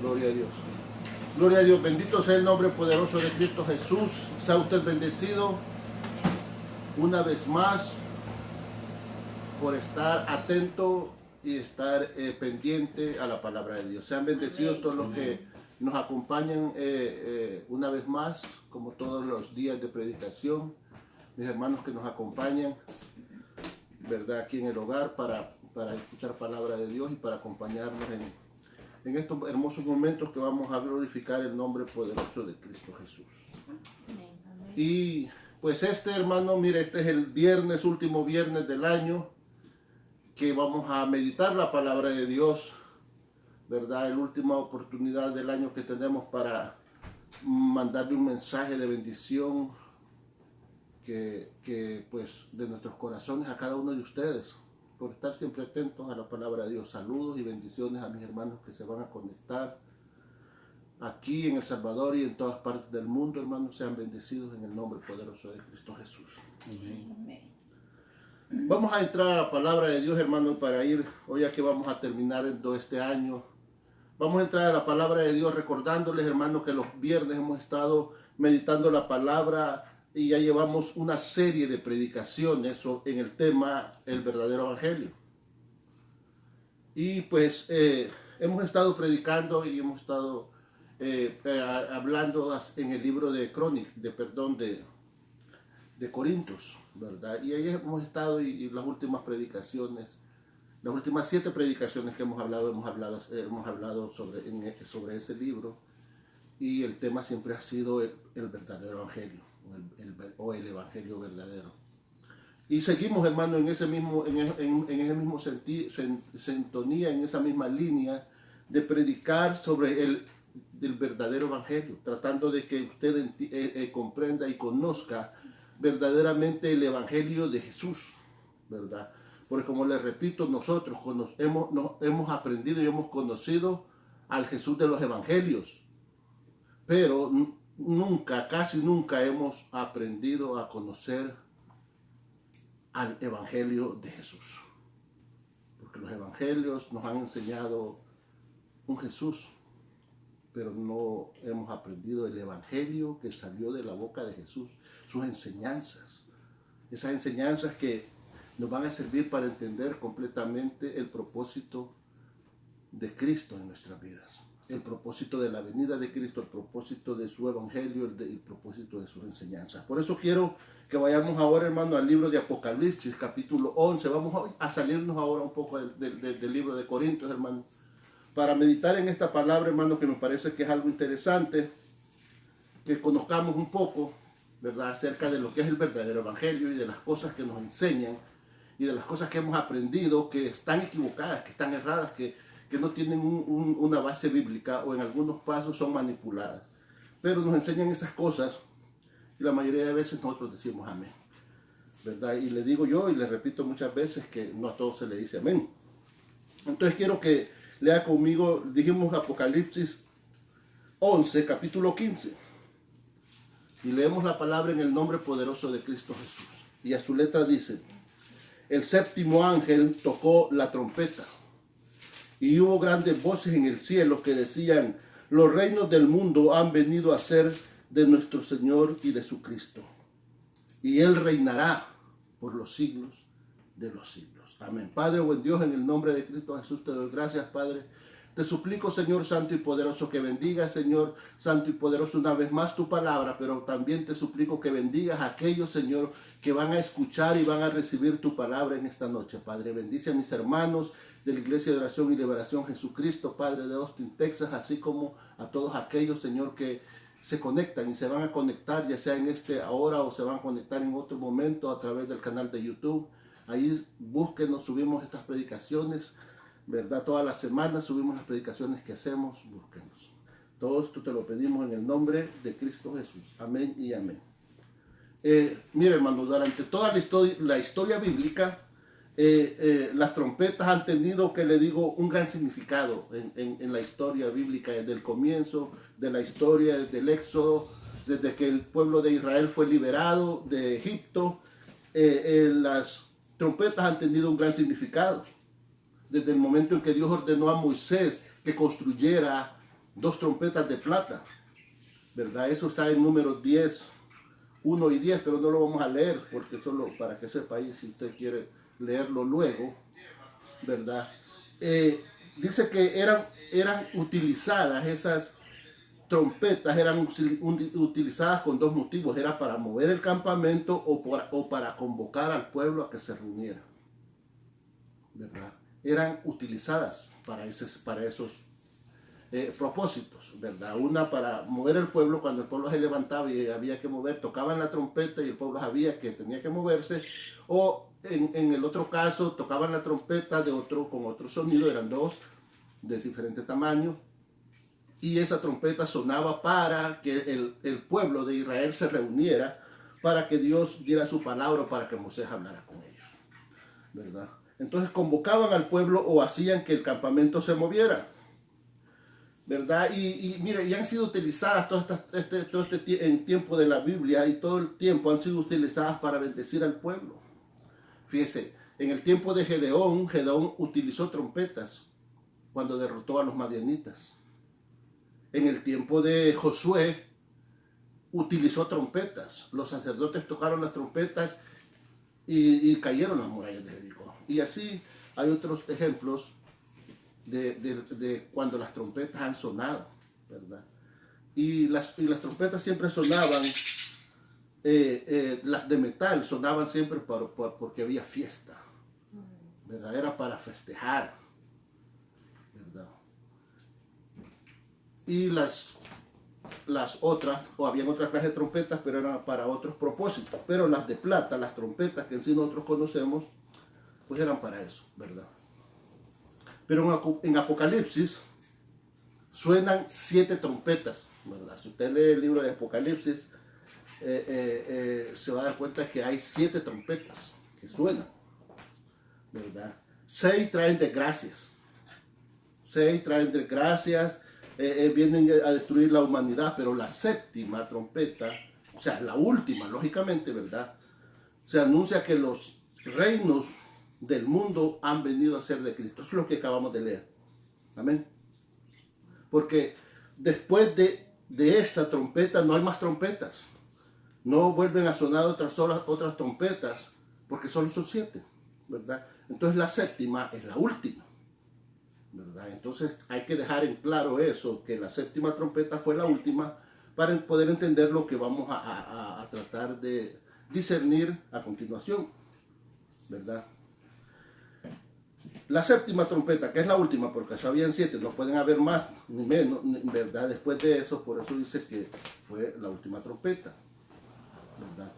Gloria a Dios. Gloria a Dios. Bendito sea el nombre poderoso de Cristo Jesús. Sea usted bendecido una vez más por estar atento y estar pendiente a la palabra de Dios. Sean bendecidos todos los que nos acompañan una vez más, como todos los días de predicación. Mis hermanos que nos acompañan, ¿verdad?, aquí en el hogar para escuchar palabra de Dios y para acompañarnos en estos hermosos momentos que vamos a glorificar el nombre poderoso de Cristo Jesús. Amén. Y pues hermano, mire, este es el viernes, último viernes del año, que vamos a meditar la palabra de Dios, ¿verdad? La última oportunidad del año que tenemos para mandarle un mensaje de bendición que pues de nuestros corazones a cada uno de ustedes, por estar siempre atentos a la palabra de Dios. Saludos y bendiciones a mis hermanos que se van a conectar aquí en El Salvador y en todas partes del mundo. Hermanos, sean bendecidos en el nombre poderoso de Cristo Jesús. Amén. Vamos a entrar a la palabra de Dios, hermanos, para ir, hoy ya que vamos a terminar este año, vamos a entrar a la palabra de Dios recordándoles, hermanos, que los viernes hemos estado meditando la palabra y ya llevamos una serie de predicaciones en el tema el verdadero evangelio. Y pues hemos estado predicando y hemos estado hablando en el libro de de Corintios, ¿verdad? Y ahí hemos estado y las últimas predicaciones, las últimas 7 predicaciones que hemos hablado sobre ese libro, y el tema siempre ha sido el verdadero evangelio o el evangelio verdadero. Y seguimos, hermano, en ese mismo sintonía, en esa misma línea de predicar sobre del verdadero evangelio, tratando de que usted comprenda y conozca verdaderamente el evangelio de Jesús, ¿verdad? Porque como les repito, nosotros hemos aprendido y hemos conocido al Jesús de los evangelios, pero casi nunca hemos aprendido a conocer al evangelio de Jesús. Porque los evangelios nos han enseñado un Jesús, pero no hemos aprendido el evangelio que salió de la boca de Jesús, sus enseñanzas, esas enseñanzas que nos van a servir para entender completamente el propósito de Cristo en nuestras vidas, el propósito de la venida de Cristo, el propósito de su evangelio, el propósito de sus enseñanzas. Por eso quiero que vayamos ahora, hermano, al libro de Apocalipsis, capítulo 11. Vamos a salirnos ahora un poco del libro de Corintios, hermano, para meditar en esta palabra, hermano, que me parece que es algo interesante, que conozcamos un poco, ¿verdad?, acerca de lo que es el verdadero evangelio y de las cosas que nos enseñan y de las cosas que hemos aprendido que están equivocadas, que están erradas, que no tienen una base bíblica, o en algunos casos son manipuladas. Pero nos enseñan esas cosas y la mayoría de veces nosotros decimos amén, ¿verdad? Y le digo yo y le repito muchas veces que no a todos se le dice amén. Entonces quiero que lea conmigo, dijimos Apocalipsis 11, capítulo 15. Y leemos la palabra en el nombre poderoso de Cristo Jesús. Y a su letra dice: el séptimo ángel tocó la trompeta, y hubo grandes voces en el cielo que decían: los reinos del mundo han venido a ser de nuestro Señor y de su Cristo, y Él reinará por los siglos de los siglos. Amén. Padre, buen Dios, en el nombre de Cristo Jesús te doy gracias, Padre. Te suplico, Señor Santo y Poderoso, que bendigas, Señor Santo y Poderoso, una vez más tu palabra, pero también te suplico que bendigas a aquellos, Señor, que van a escuchar y van a recibir tu palabra en esta noche, Padre. Bendice a mis hermanos de la Iglesia de Oración y Liberación Jesucristo, Padre, de Austin, Texas, así como a todos aquellos, Señor, que se conectan y se van a conectar, ya sea en ahora o se van a conectar en otro momento a través del canal de YouTube. Ahí búsquenos, subimos estas predicaciones, ¿verdad? Todas las semanas subimos las predicaciones que hacemos, búsquenos. Todo esto te lo pedimos en el nombre de Cristo Jesús. Amén y amén. Mire, hermano, durante toda la historia bíblica, las trompetas han tenido, que le digo, un gran significado en la historia bíblica, desde el comienzo de la historia, desde el Éxodo, desde que el pueblo de Israel fue liberado de Egipto. Las trompetas han tenido un gran significado. Desde el momento en que Dios ordenó a Moisés que construyera 2 trompetas de plata, ¿verdad? Eso está en Números 10, 1 y 10, pero no lo vamos a leer porque solo para que sepa ahí si usted quiere leerlo luego, ¿verdad? Dice que eran utilizadas esas trompetas, eran utilizadas con 2 motivos, era para mover el campamento o para convocar al pueblo a que se reuniera, ¿verdad? Eran utilizadas para esos propósitos, ¿verdad? Una para mover el pueblo, cuando el pueblo se levantaba y había que mover, tocaban la trompeta y el pueblo sabía que tenía que moverse, o en el otro caso tocaban la trompeta con otro sonido, eran 2 de diferente tamaño, y esa trompeta sonaba para que el pueblo de Israel se reuniera, para que Dios diera su palabra, para que Moisés hablara con ellos, ¿verdad? Entonces convocaban al pueblo o hacían que el campamento se moviera, ¿verdad? Y mire, y han sido utilizadas en tiempo de la Biblia, y todo el tiempo han sido utilizadas para bendecir al pueblo. Fíjese, en el tiempo de Gedeón utilizó trompetas cuando derrotó a los madianitas. En el tiempo de Josué utilizó trompetas. Los sacerdotes tocaron las trompetas y cayeron las murallas de Jericó. Y así hay otros ejemplos de cuando las trompetas han sonado, ¿verdad? Y las trompetas siempre sonaban, las de metal sonaban siempre porque había fiesta, ¿verdad? Era para festejar, ¿verdad? Y las otras, o habían otras clases de trompetas, pero eran para otros propósitos. Pero las de plata, las trompetas que en sí nosotros conocemos, pues eran para eso, ¿verdad? Pero en Apocalipsis suenan 7 trompetas, ¿verdad? Si usted lee el libro de Apocalipsis, se va a dar cuenta que hay 7 trompetas que suenan, ¿verdad? 6 traen de gracias. 6 traen de gracias, vienen a destruir la humanidad, pero la 7ª trompeta, o sea, la última, lógicamente, ¿verdad? Se anuncia que los reinos del mundo han venido a ser de Cristo. Eso es lo que acabamos de leer. Amén. Porque después de esa trompeta no hay más trompetas. No vuelven a sonar otras trompetas, porque solo son 7, ¿verdad? Entonces la 7ª es la última, ¿verdad? Entonces hay que dejar en claro eso, que la 7ª trompeta fue la última, para poder entender lo que vamos a tratar de discernir a continuación, ¿verdad? La 7ª trompeta, que es la última, porque habían 7, no pueden haber más ni menos, ¿verdad? Después de eso, por eso dice que fue la última trompeta, ¿verdad?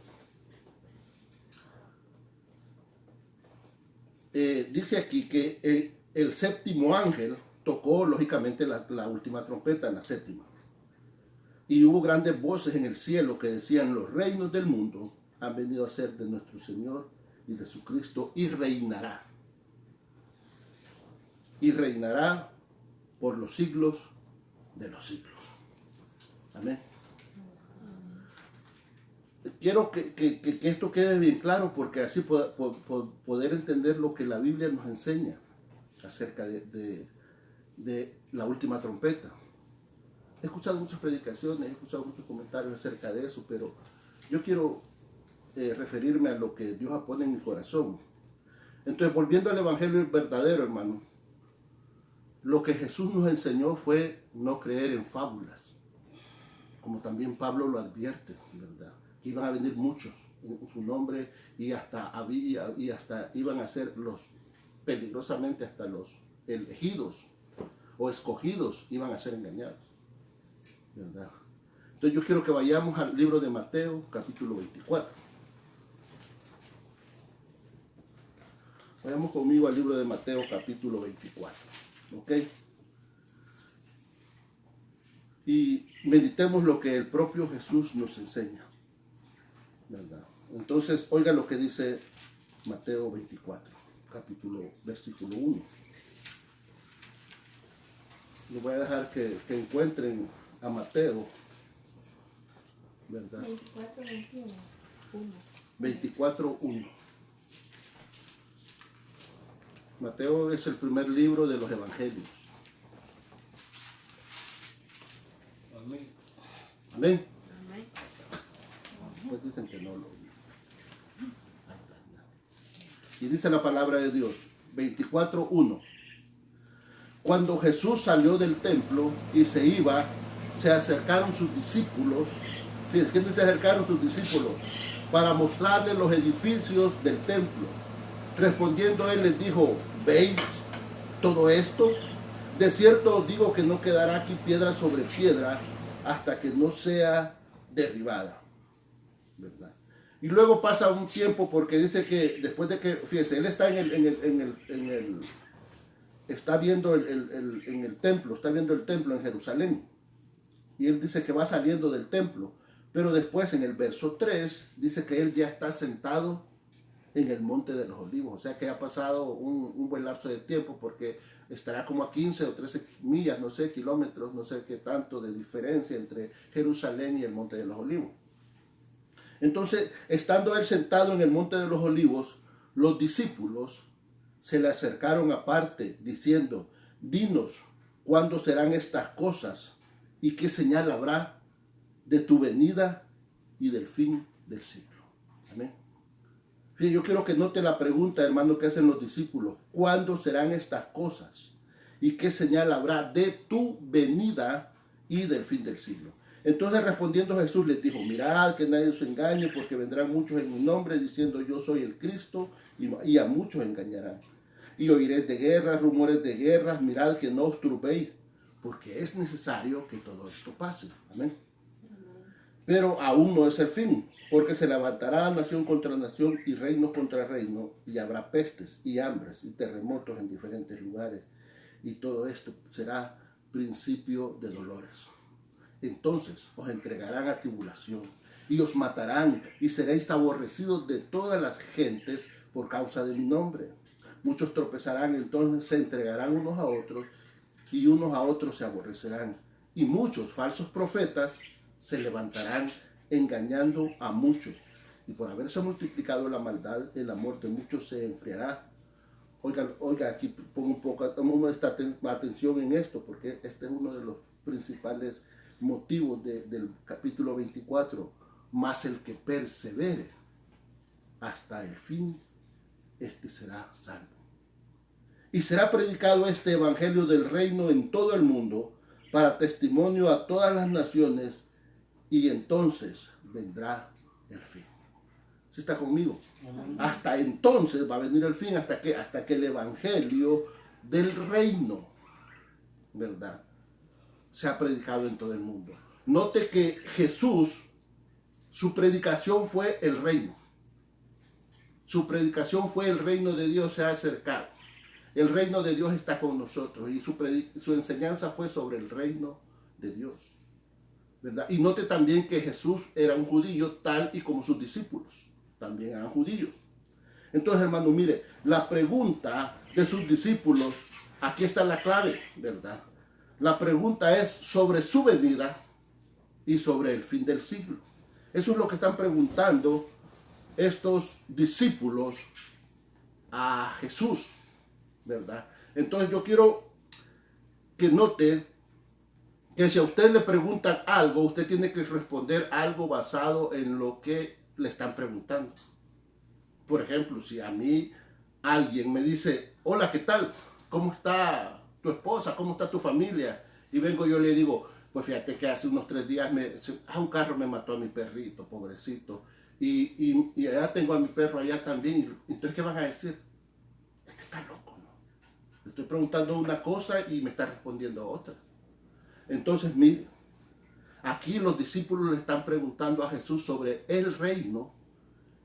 Dice aquí que el 7º ángel tocó lógicamente la última trompeta, la 7ª. Y hubo grandes voces en el cielo que decían: los reinos del mundo han venido a ser de nuestro Señor y de su Cristo, y reinará. Y reinará por los siglos de los siglos. Amén. Quiero que esto quede bien claro, porque así poder entender lo que la Biblia nos enseña acerca de la última trompeta. He escuchado muchas predicaciones, he escuchado muchos comentarios acerca de eso, pero yo quiero referirme a lo que Dios pone en mi corazón. Entonces, volviendo al Evangelio verdadero, hermano, lo que Jesús nos enseñó fue no creer en fábulas, como también Pablo lo advierte, ¿verdad? Que iban a venir muchos en su nombre, y hasta iban a ser peligrosamente hasta los elegidos o escogidos iban a ser engañados, ¿verdad? Entonces yo quiero que vayamos al libro de Mateo, capítulo 24. Vayamos conmigo al libro de Mateo, capítulo 24. ¿Ok? Y meditemos lo que el propio Jesús nos enseña, ¿verdad? Entonces, oiga lo que dice Mateo 24, versículo 1. Les voy a dejar que encuentren a Mateo, ¿verdad? 24, 1. Mateo es el primer libro de los evangelios. Amén. Pues dicen que no lo vi. Y dice la palabra de Dios, 24:1. Cuando Jesús salió del templo y se iba, se acercaron sus discípulos. Fíjense, ¿quiénes se acercaron sus discípulos? Para mostrarles los edificios del templo. Respondiendo él les dijo, ¿veis todo esto? De cierto os digo que no quedará aquí piedra sobre piedra hasta que no sea derribada. ¿Verdad? Y luego pasa un tiempo porque dice que después de que, fíjense, él está está viendo en el templo, está viendo el templo en Jerusalén. Y él dice que va saliendo del templo. Pero después en el verso 3 dice que él ya está sentado en el Monte de los Olivos. O sea que ha pasado un buen lapso de tiempo porque estará como a 15 o 13 millas, no sé, kilómetros, no sé qué tanto de diferencia entre Jerusalén y el Monte de los Olivos. Entonces, estando él sentado en el Monte de los Olivos, los discípulos se le acercaron aparte, diciendo, dinos, ¿cuándo serán estas cosas? ¿Y qué señal habrá de tu venida y del fin del siglo? Amén. Fíjate, yo quiero que note la pregunta, hermano, que hacen los discípulos. ¿Cuándo serán estas cosas? ¿Y qué señal habrá de tu venida y del fin del siglo? Entonces respondiendo Jesús les dijo, mirad que nadie os engañe, porque vendrán muchos en mi nombre diciendo yo soy el Cristo, y a muchos engañarán. Y oiréis de guerras, rumores de guerras, mirad que no os turbéis, porque es necesario que todo esto pase. Amén. Pero aún no es el fin, porque se levantará nación contra nación y reino contra reino, y habrá pestes y hambres y terremotos en diferentes lugares, y todo esto será principio de dolores. Entonces os entregarán a tribulación y os matarán y seréis aborrecidos de todas las gentes por causa de mi nombre. Muchos tropezarán, entonces se entregarán unos a otros y unos a otros se aborrecerán. Y muchos falsos profetas se levantarán engañando a muchos. Y por haberse multiplicado la maldad, el amor de muchos se enfriará. Oiga, aquí pongo esta atención en esto, porque este es uno de los principales motivos del capítulo 24. Mas el que persevere hasta el fin, este será salvo. Y será predicado este evangelio del reino en todo el mundo, para testimonio a todas las naciones, y entonces vendrá el fin. ¿Sí está conmigo? Amén. Hasta entonces va a venir el fin, hasta que el evangelio del reino, ¿verdad?, se ha predicado en todo el mundo. Note que Jesús, su predicación fue el reino. Su predicación fue el reino de Dios se ha acercado. El reino de Dios está con nosotros y su enseñanza fue sobre el reino de Dios, ¿verdad? Y note también que Jesús era un judío tal y como sus discípulos también eran judíos. Entonces, hermano, mire, la pregunta de sus discípulos, aquí está la clave, ¿verdad? La pregunta es sobre su venida y sobre el fin del siglo. Eso es lo que están preguntando estos discípulos a Jesús, ¿verdad? Entonces yo quiero que note que si a usted le preguntan algo, usted tiene que responder algo basado en lo que le están preguntando. Por ejemplo, si a mí alguien me dice, hola, ¿qué tal? ¿Cómo está tu esposa? ¿Cómo está tu familia? Y vengo yo y le digo, pues fíjate que hace unos 3 días un carro me mató a mi perrito, pobrecito. Y allá tengo a mi perro allá también. Entonces, ¿qué van a decir? Este está loco, ¿no? Le estoy preguntando una cosa y me está respondiendo otra. Entonces, mire, aquí los discípulos le están preguntando a Jesús sobre el reino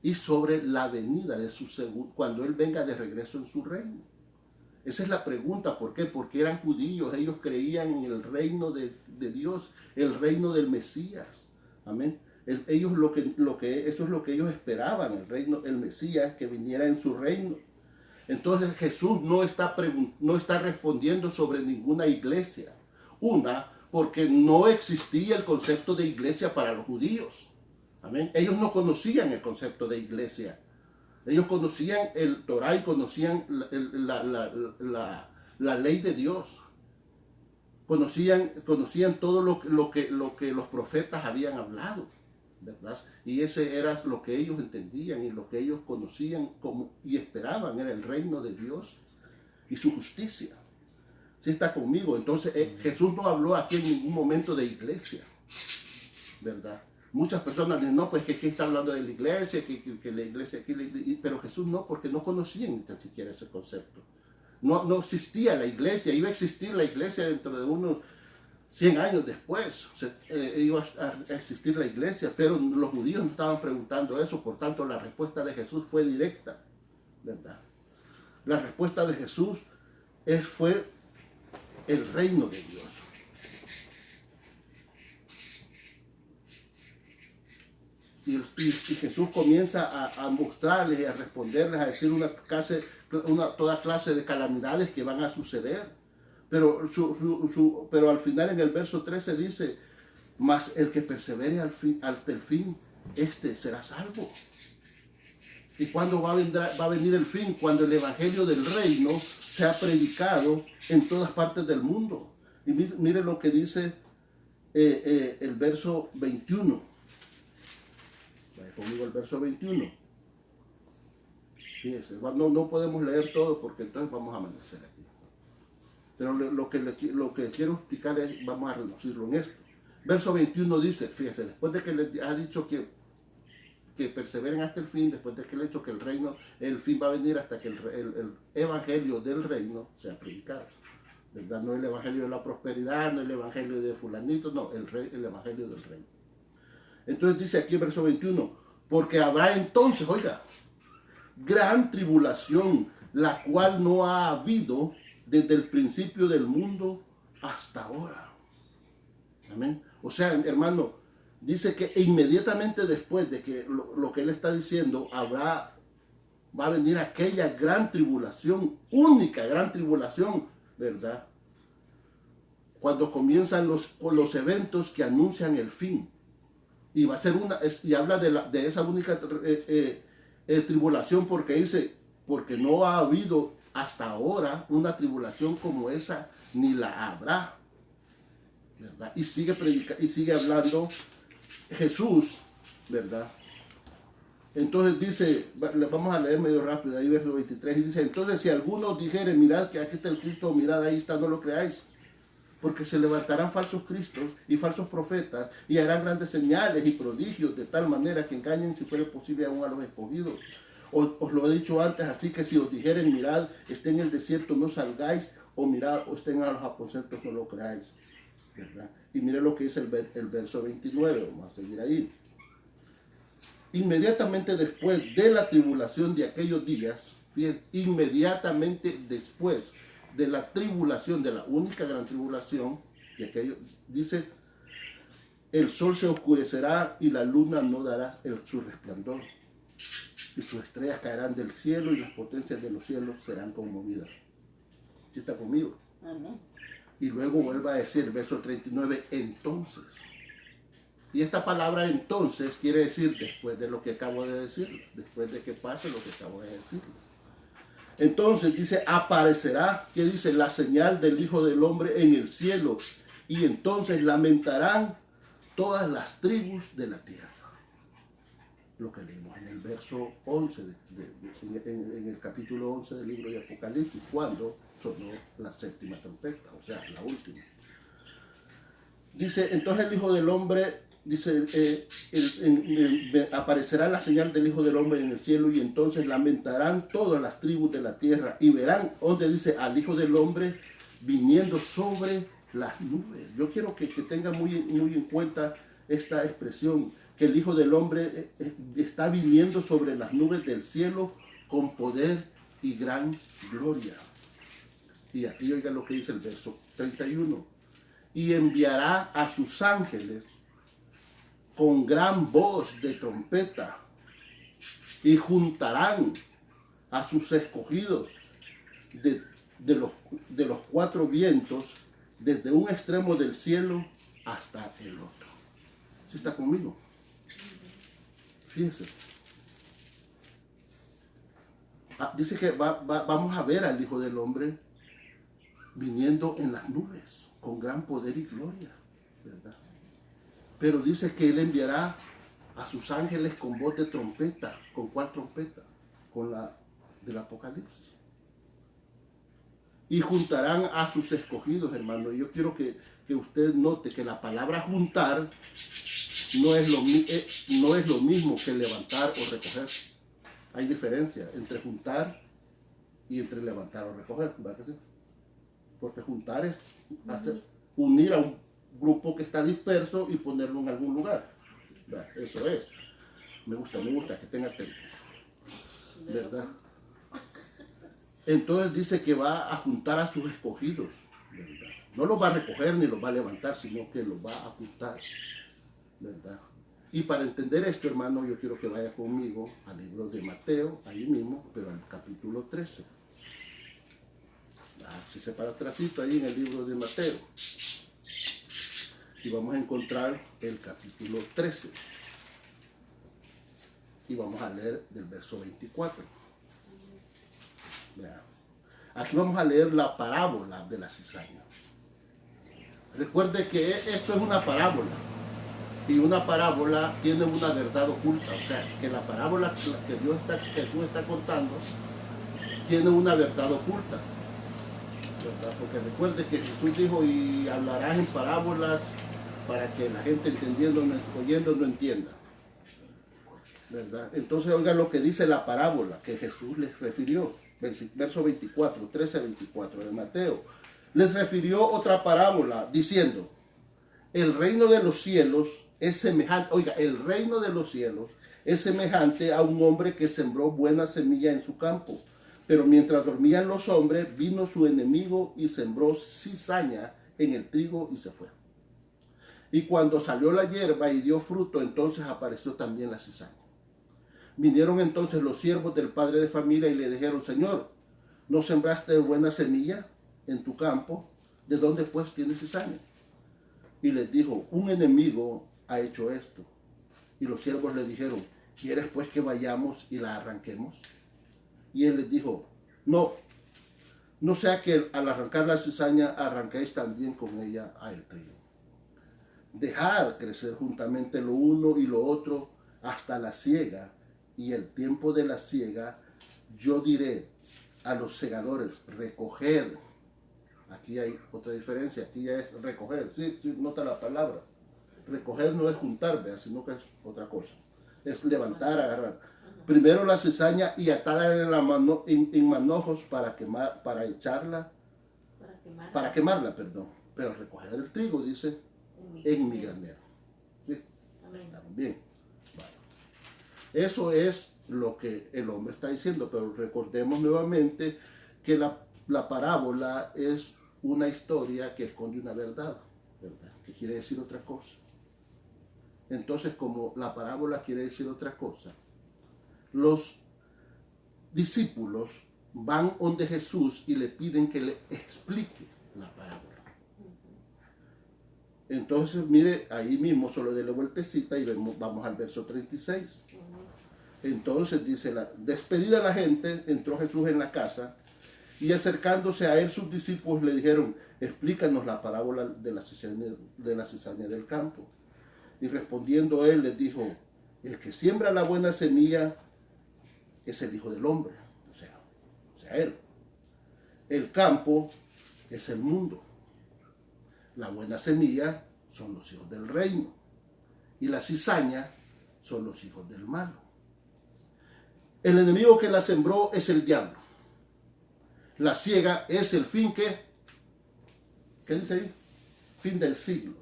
y sobre la venida de cuando Él venga de regreso en su reino. Esa es la pregunta. ¿Por qué? Porque eran judíos, ellos creían en el reino de Dios, el reino del Mesías. Amén. Ellos eso es lo que ellos esperaban, el reino, el Mesías que viniera en su reino. Entonces Jesús no está respondiendo sobre ninguna iglesia. Porque no existía el concepto de iglesia para los judíos. Amén. Ellos no conocían el concepto de iglesia. Ellos conocían el Torá y conocían la ley de Dios. conocían todo lo que los profetas habían hablado, ¿verdad? Y ese era lo que ellos entendían y lo que ellos conocían y esperaban, era el reino de Dios y su justicia. ¿Sí está conmigo? Entonces Jesús no habló aquí en ningún momento de iglesia, ¿verdad? Muchas personas dicen, no, pues que aquí está hablando de la iglesia, que la iglesia aquí, pero Jesús no, porque no conocían ni tan siquiera ese concepto. No existía la iglesia, iba a existir la iglesia dentro de unos 100 años después, iba a existir la iglesia, pero los judíos no estaban preguntando eso, por tanto la respuesta de Jesús fue directa, ¿verdad? La respuesta de Jesús fue el reino de Dios. Y Jesús comienza a mostrarles y a responderles, a decir toda clase de calamidades que van a suceder. Pero al final en el verso 13 dice, mas el que persevere hasta el fin, este será salvo. ¿Y cuándo va a venir el fin? Cuando el evangelio del reino sea predicado en todas partes del mundo. Y mire lo que dice el verso 21. Vaya conmigo el verso 21. Fíjese, no podemos leer todo porque entonces vamos a amanecer aquí. Pero lo que quiero explicar es, vamos a reducirlo en esto. Verso 21 dice, fíjese, después de que les ha dicho que perseveren hasta el fin, después de que le ha dicho que el fin va a venir hasta que el evangelio del reino sea predicado. ¿Verdad? No el evangelio de la prosperidad, no el evangelio de fulanito, no, el evangelio del reino. Entonces dice aquí en verso 21, porque habrá entonces, oiga, gran tribulación, la cual no ha habido desde el principio del mundo hasta ahora. Amén. O sea, hermano, dice que inmediatamente después de que lo que él está diciendo, va a venir aquella gran tribulación, única gran tribulación, ¿verdad? Cuando comienzan los eventos que anuncian el fin. Y va a ser y habla de esa única tribulación porque dice, porque no ha habido hasta ahora una tribulación como esa, ni la habrá, ¿verdad? Y sigue hablando Jesús, ¿verdad? Entonces dice, vamos a leer medio rápido, ahí verso 23, y dice, entonces si alguno dijere, mirad que aquí está el Cristo, mirad ahí está, no lo creáis, porque se levantarán falsos cristos y falsos profetas, y harán grandes señales y prodigios, de tal manera que engañen, si fuera posible, aún a los escogidos. Os lo he dicho antes, así que si os dijeren, mirad, esté en el desierto, no salgáis, o mirad, o estén a los aposentos, no lo creáis, ¿verdad? Y mire lo que dice el verso 29, vamos a seguir ahí. Inmediatamente después de la tribulación de aquellos días, fíjense, inmediatamente después de la tribulación, de la única gran tribulación, de aquellos, dice, el sol se oscurecerá y la luna no dará su resplandor. Y sus estrellas caerán del cielo y las potencias de los cielos serán conmovidas. ¿Sí está conmigo? Amén. Y luego vuelve a decir el verso 39, entonces. Y esta palabra entonces quiere decir después de lo que acabo de decir, después de que pase lo que acabo de decir. Entonces dice, aparecerá, que dice, la señal del Hijo del Hombre en el cielo, y entonces lamentarán todas las tribus de la tierra. Lo que leímos en el verso 11, en el capítulo 11 del libro de Apocalipsis, cuando sonó la séptima trompeta, o sea, la última. Dice, entonces el Hijo del Hombre, dice, aparecerá la señal del Hijo del Hombre en el cielo, y entonces lamentarán todas las tribus de la tierra, y verán, donde dice, al Hijo del Hombre viniendo sobre las nubes. Yo quiero que tengan muy en cuenta esta expresión, que el Hijo del Hombre está viniendo sobre las nubes del cielo con poder y gran gloria. Y aquí oigan lo que dice el verso 31. Y enviará a sus ángeles con gran voz de trompeta, y juntarán a sus escogidos de los cuatro vientos, desde un extremo del cielo hasta el otro. ¿Sí está conmigo? Fíjense. Dice que vamos a ver al Hijo del Hombre viniendo en las nubes, con gran poder y gloria, ¿verdad? Pero dice que Él enviará a sus ángeles con voz de trompeta. ¿Con cuál trompeta? Con la del Apocalipsis. Y juntarán a sus escogidos, hermano. Y yo quiero que usted note que la palabra juntar no es lo mismo que levantar o recoger. Hay diferencia entre juntar y entre levantar o recoger, ¿verdad que sí? Porque juntar es unir a un grupo que está disperso y ponerlo en algún lugar, ¿verdad? Eso es. Me gusta que estén atentos, ¿verdad? Entonces dice que va a juntar a sus escogidos, ¿verdad? No los va a recoger ni los va a levantar, sino que los va a juntar, ¿verdad? Y para entender esto, hermano, yo quiero que vaya conmigo al libro de Mateo, ahí mismo, pero al capítulo 13. Si se para atrásito ahí en el libro de Mateo. Y vamos a encontrar el capítulo 13. Y vamos a leer del verso 24. Vean. Aquí vamos a leer la parábola de la cizaña. Recuerde que esto es una parábola. Y una parábola tiene una verdad oculta. O sea, que la parábola que Jesús está contando tiene una verdad oculta, ¿verdad? Porque recuerde que Jesús dijo, y hablarás en parábolas para que la gente oyendo no entienda, ¿verdad? Entonces oigan lo que dice la parábola que Jesús les refirió, verso 24, 13-24 de Mateo. Les refirió otra parábola diciendo, el reino de los cielos es semejante, oiga, el reino de los cielos es semejante a un hombre que sembró buena semilla en su campo. Pero mientras dormían los hombres, vino su enemigo y sembró cizaña en el trigo y se fue. Y cuando salió la hierba y dio fruto, entonces apareció también la cizaña. Vinieron entonces los siervos del padre de familia y le dijeron, Señor, ¿no sembraste buena semilla en tu campo? ¿De dónde pues tienes cizaña? Y les dijo, un enemigo ha hecho esto. Y los siervos le dijeron, ¿quieres pues que vayamos y la arranquemos? Y él les dijo, no sea que al arrancar la cizaña arranquéis también con ella al trigo. Dejad crecer juntamente lo uno y lo otro hasta la siega, y el tiempo de la siega yo diré a los segadores, recoged. Aquí hay otra diferencia, aquí ya es recoger, sí, nota la palabra. Recoger no es juntar, ¿vea? Sino que es otra cosa. Es levantar, agarrar. Primero la cizaña y atarla en manojos para quemarla, perdón. Pero recoger el trigo, dice, en mi granero. ¿Sí? ¿Estamos bien? Vale. Eso es lo que el hombre está diciendo, pero recordemos nuevamente que la parábola es una historia que esconde una verdad, ¿verdad? Que quiere decir otra cosa. Entonces, como la parábola quiere decir otra cosa, los discípulos van donde Jesús y le piden que le explique la parábola. Entonces, mire, ahí mismo solo déle vueltecita y vamos al verso 36. Entonces dice, despedida la gente, entró Jesús en la casa y acercándose a él sus discípulos le dijeron, explícanos la parábola de la cizaña del campo. Y respondiendo él les dijo, el que siembra la buena semilla es el Hijo del Hombre, o sea, él. El campo es el mundo. La buena semilla son los hijos del reino. Y la cizaña son los hijos del mal. El enemigo que la sembró es el diablo. La siega es el fin ¿qué dice ahí? Fin del siglo.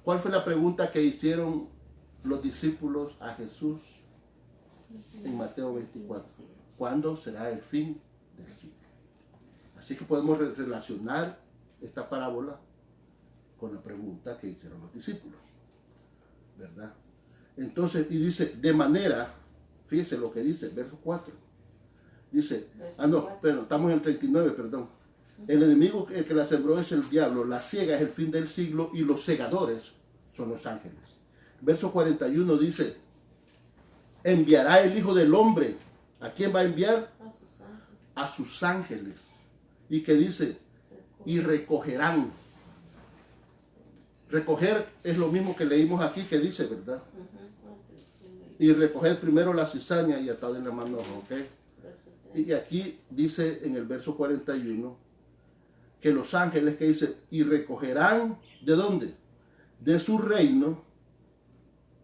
¿Cuál fue la pregunta que hicieron los discípulos a Jesús en Mateo 24? ¿Cuándo será el fin del siglo? Así que podemos relacionar esta parábola con la pregunta que hicieron los discípulos, ¿verdad? Entonces, y dice, de manera, fíjese lo que dice, verso 4. Dice, pero estamos en el 39, perdón. El enemigo que la sembró es el diablo, la siega es el fin del siglo y los segadores son los ángeles. Verso 41 dice, enviará el Hijo del Hombre. ¿A quién va a enviar? A sus ángeles. Y que dice, y recogerán Recoger es lo mismo que leímos aquí que dice, ¿verdad? Y recoger primero la cizaña y atada en la mano, ¿ok? Y aquí dice en el verso 41 que los ángeles que dice, y recogerán, ¿de dónde? De su reino,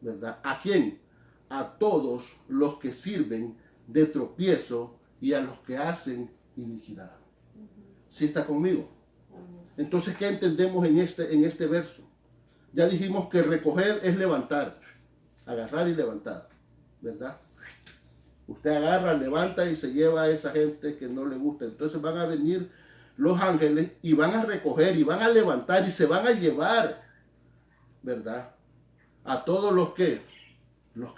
¿verdad? ¿A quién? A todos los que sirven de tropiezo y a los que hacen iniquidad. ¿Sí está conmigo? Entonces, ¿qué entendemos en este verso? Ya dijimos que recoger es levantar, agarrar y levantar, ¿verdad? Usted agarra, levanta y se lleva a esa gente que no le gusta. Entonces van a venir los ángeles y van a recoger y van a levantar y se van a llevar, ¿verdad? A todos los que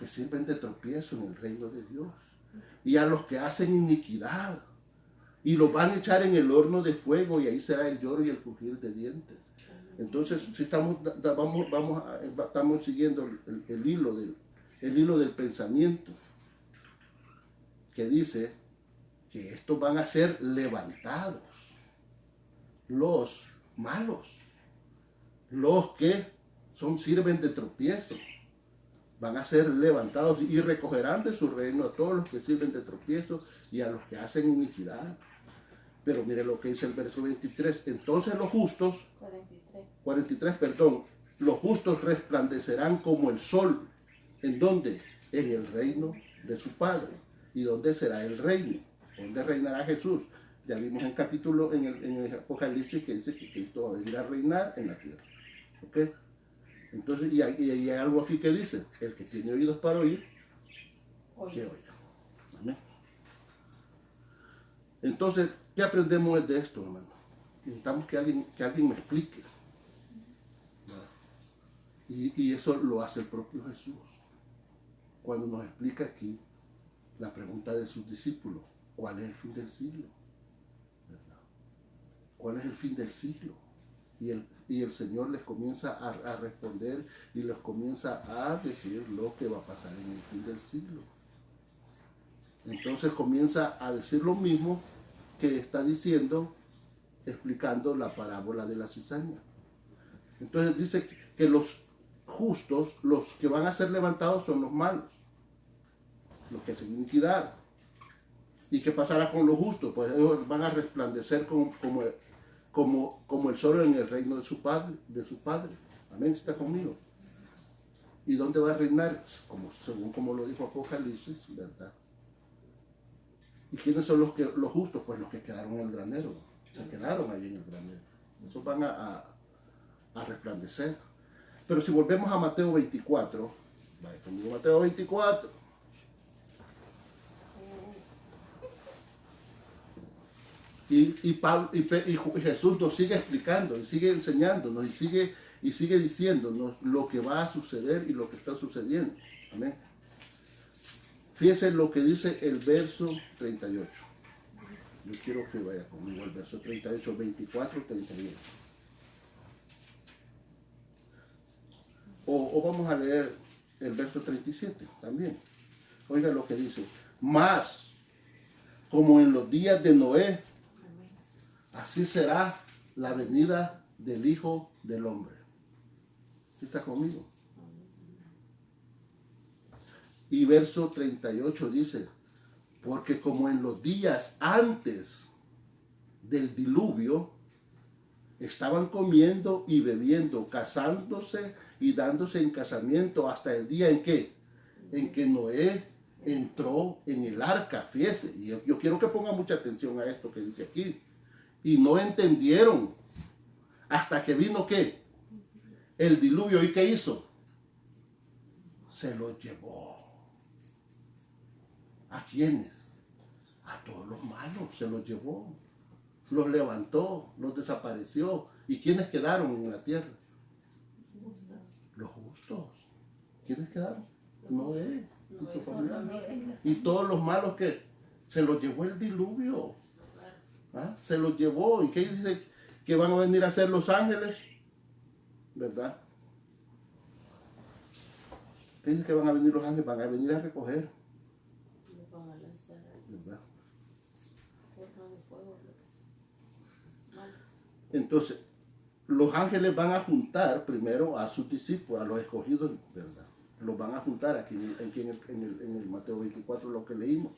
sirven de tropiezo en el reino de Dios y a los que hacen iniquidad y los van a echar en el horno de fuego y ahí será el lloro y el crujir de dientes. Entonces, si estamos siguiendo el hilo del pensamiento que dice que estos van a ser levantados, los malos, los que sirven de tropiezo, van a ser levantados y recogerán de su reino a todos los que sirven de tropiezo y a los que hacen iniquidad. Pero mire lo que dice el verso 23. Entonces los justos, 43, perdón, los justos resplandecerán como el sol. ¿En dónde? En el reino de su Padre. ¿Y dónde será el reino? ¿Dónde reinará Jesús? Ya vimos en el Apocalipsis que dice que Cristo va a venir a reinar en la tierra. ¿Ok? Entonces, y hay algo aquí que dice, el que tiene oídos para oír, que oiga. Amén. Entonces, ¿qué aprendemos de esto, hermano? Necesitamos que alguien me explique. Y eso lo hace el propio Jesús. Cuando nos explica aquí la pregunta de sus discípulos, ¿cuál es el fin del siglo? ¿Verdad? ¿Cuál es el fin del siglo? Y el Señor les comienza a responder y les comienza a decir lo que va a pasar en el fin del siglo. Entonces comienza a decir lo mismo que está diciendo, explicando la parábola de la cizaña. Entonces dice que los justos, los que van a ser levantados son los malos, los que hacen iniquidad. ¿Y qué pasará con los justos? Pues ellos van a resplandecer como el sol en el reino de su Padre. Amén, ¿está conmigo? ¿Y dónde va a reinar? Según como lo dijo Apocalipsis, ¿verdad? ¿Y quiénes son los justos? Pues los que quedaron en el granero. Se quedaron ahí en el granero. Esos van a resplandecer. Pero si volvemos a Mateo 24, vaya conmigo, Mateo 24. Y Jesús nos sigue explicando y sigue enseñándonos y sigue diciéndonos lo que va a suceder y lo que está sucediendo. Amén. Fíjense lo que dice el verso 38. Yo quiero que vaya conmigo al verso 38, 24, 38. O vamos a leer el verso 37 también. Oiga lo que dice. Mas, como en los días de Noé, así será la venida del Hijo del Hombre. ¿Está conmigo? Y verso 38 dice, porque como en los días antes del diluvio, estaban comiendo y bebiendo, casándose y dándose en casamiento hasta el día en que Noé entró en el arca. Fíjese, y yo quiero que ponga mucha atención a esto que dice aquí. Y no entendieron hasta que vino ¿qué? El diluvio. ¿Y qué hizo? Se los llevó. ¿A quiénes? A todos los malos se los llevó. Los levantó, los desapareció. ¿Y quiénes quedaron en la tierra? Los justos. ¿Quiénes quedaron? Noé y su familia. Y todos los malos que se los llevó el diluvio. ¿Ah? Se los llevó. ¿Y qué dice que van a venir a hacer los ángeles? ¿Verdad? ¿Qué dice que van a venir los ángeles? Van a venir a recoger. ¿Verdad? Entonces, los ángeles van a juntar primero a sus discípulos, a los escogidos, ¿verdad? Los van a juntar aquí en el Mateo 24, lo que leímos.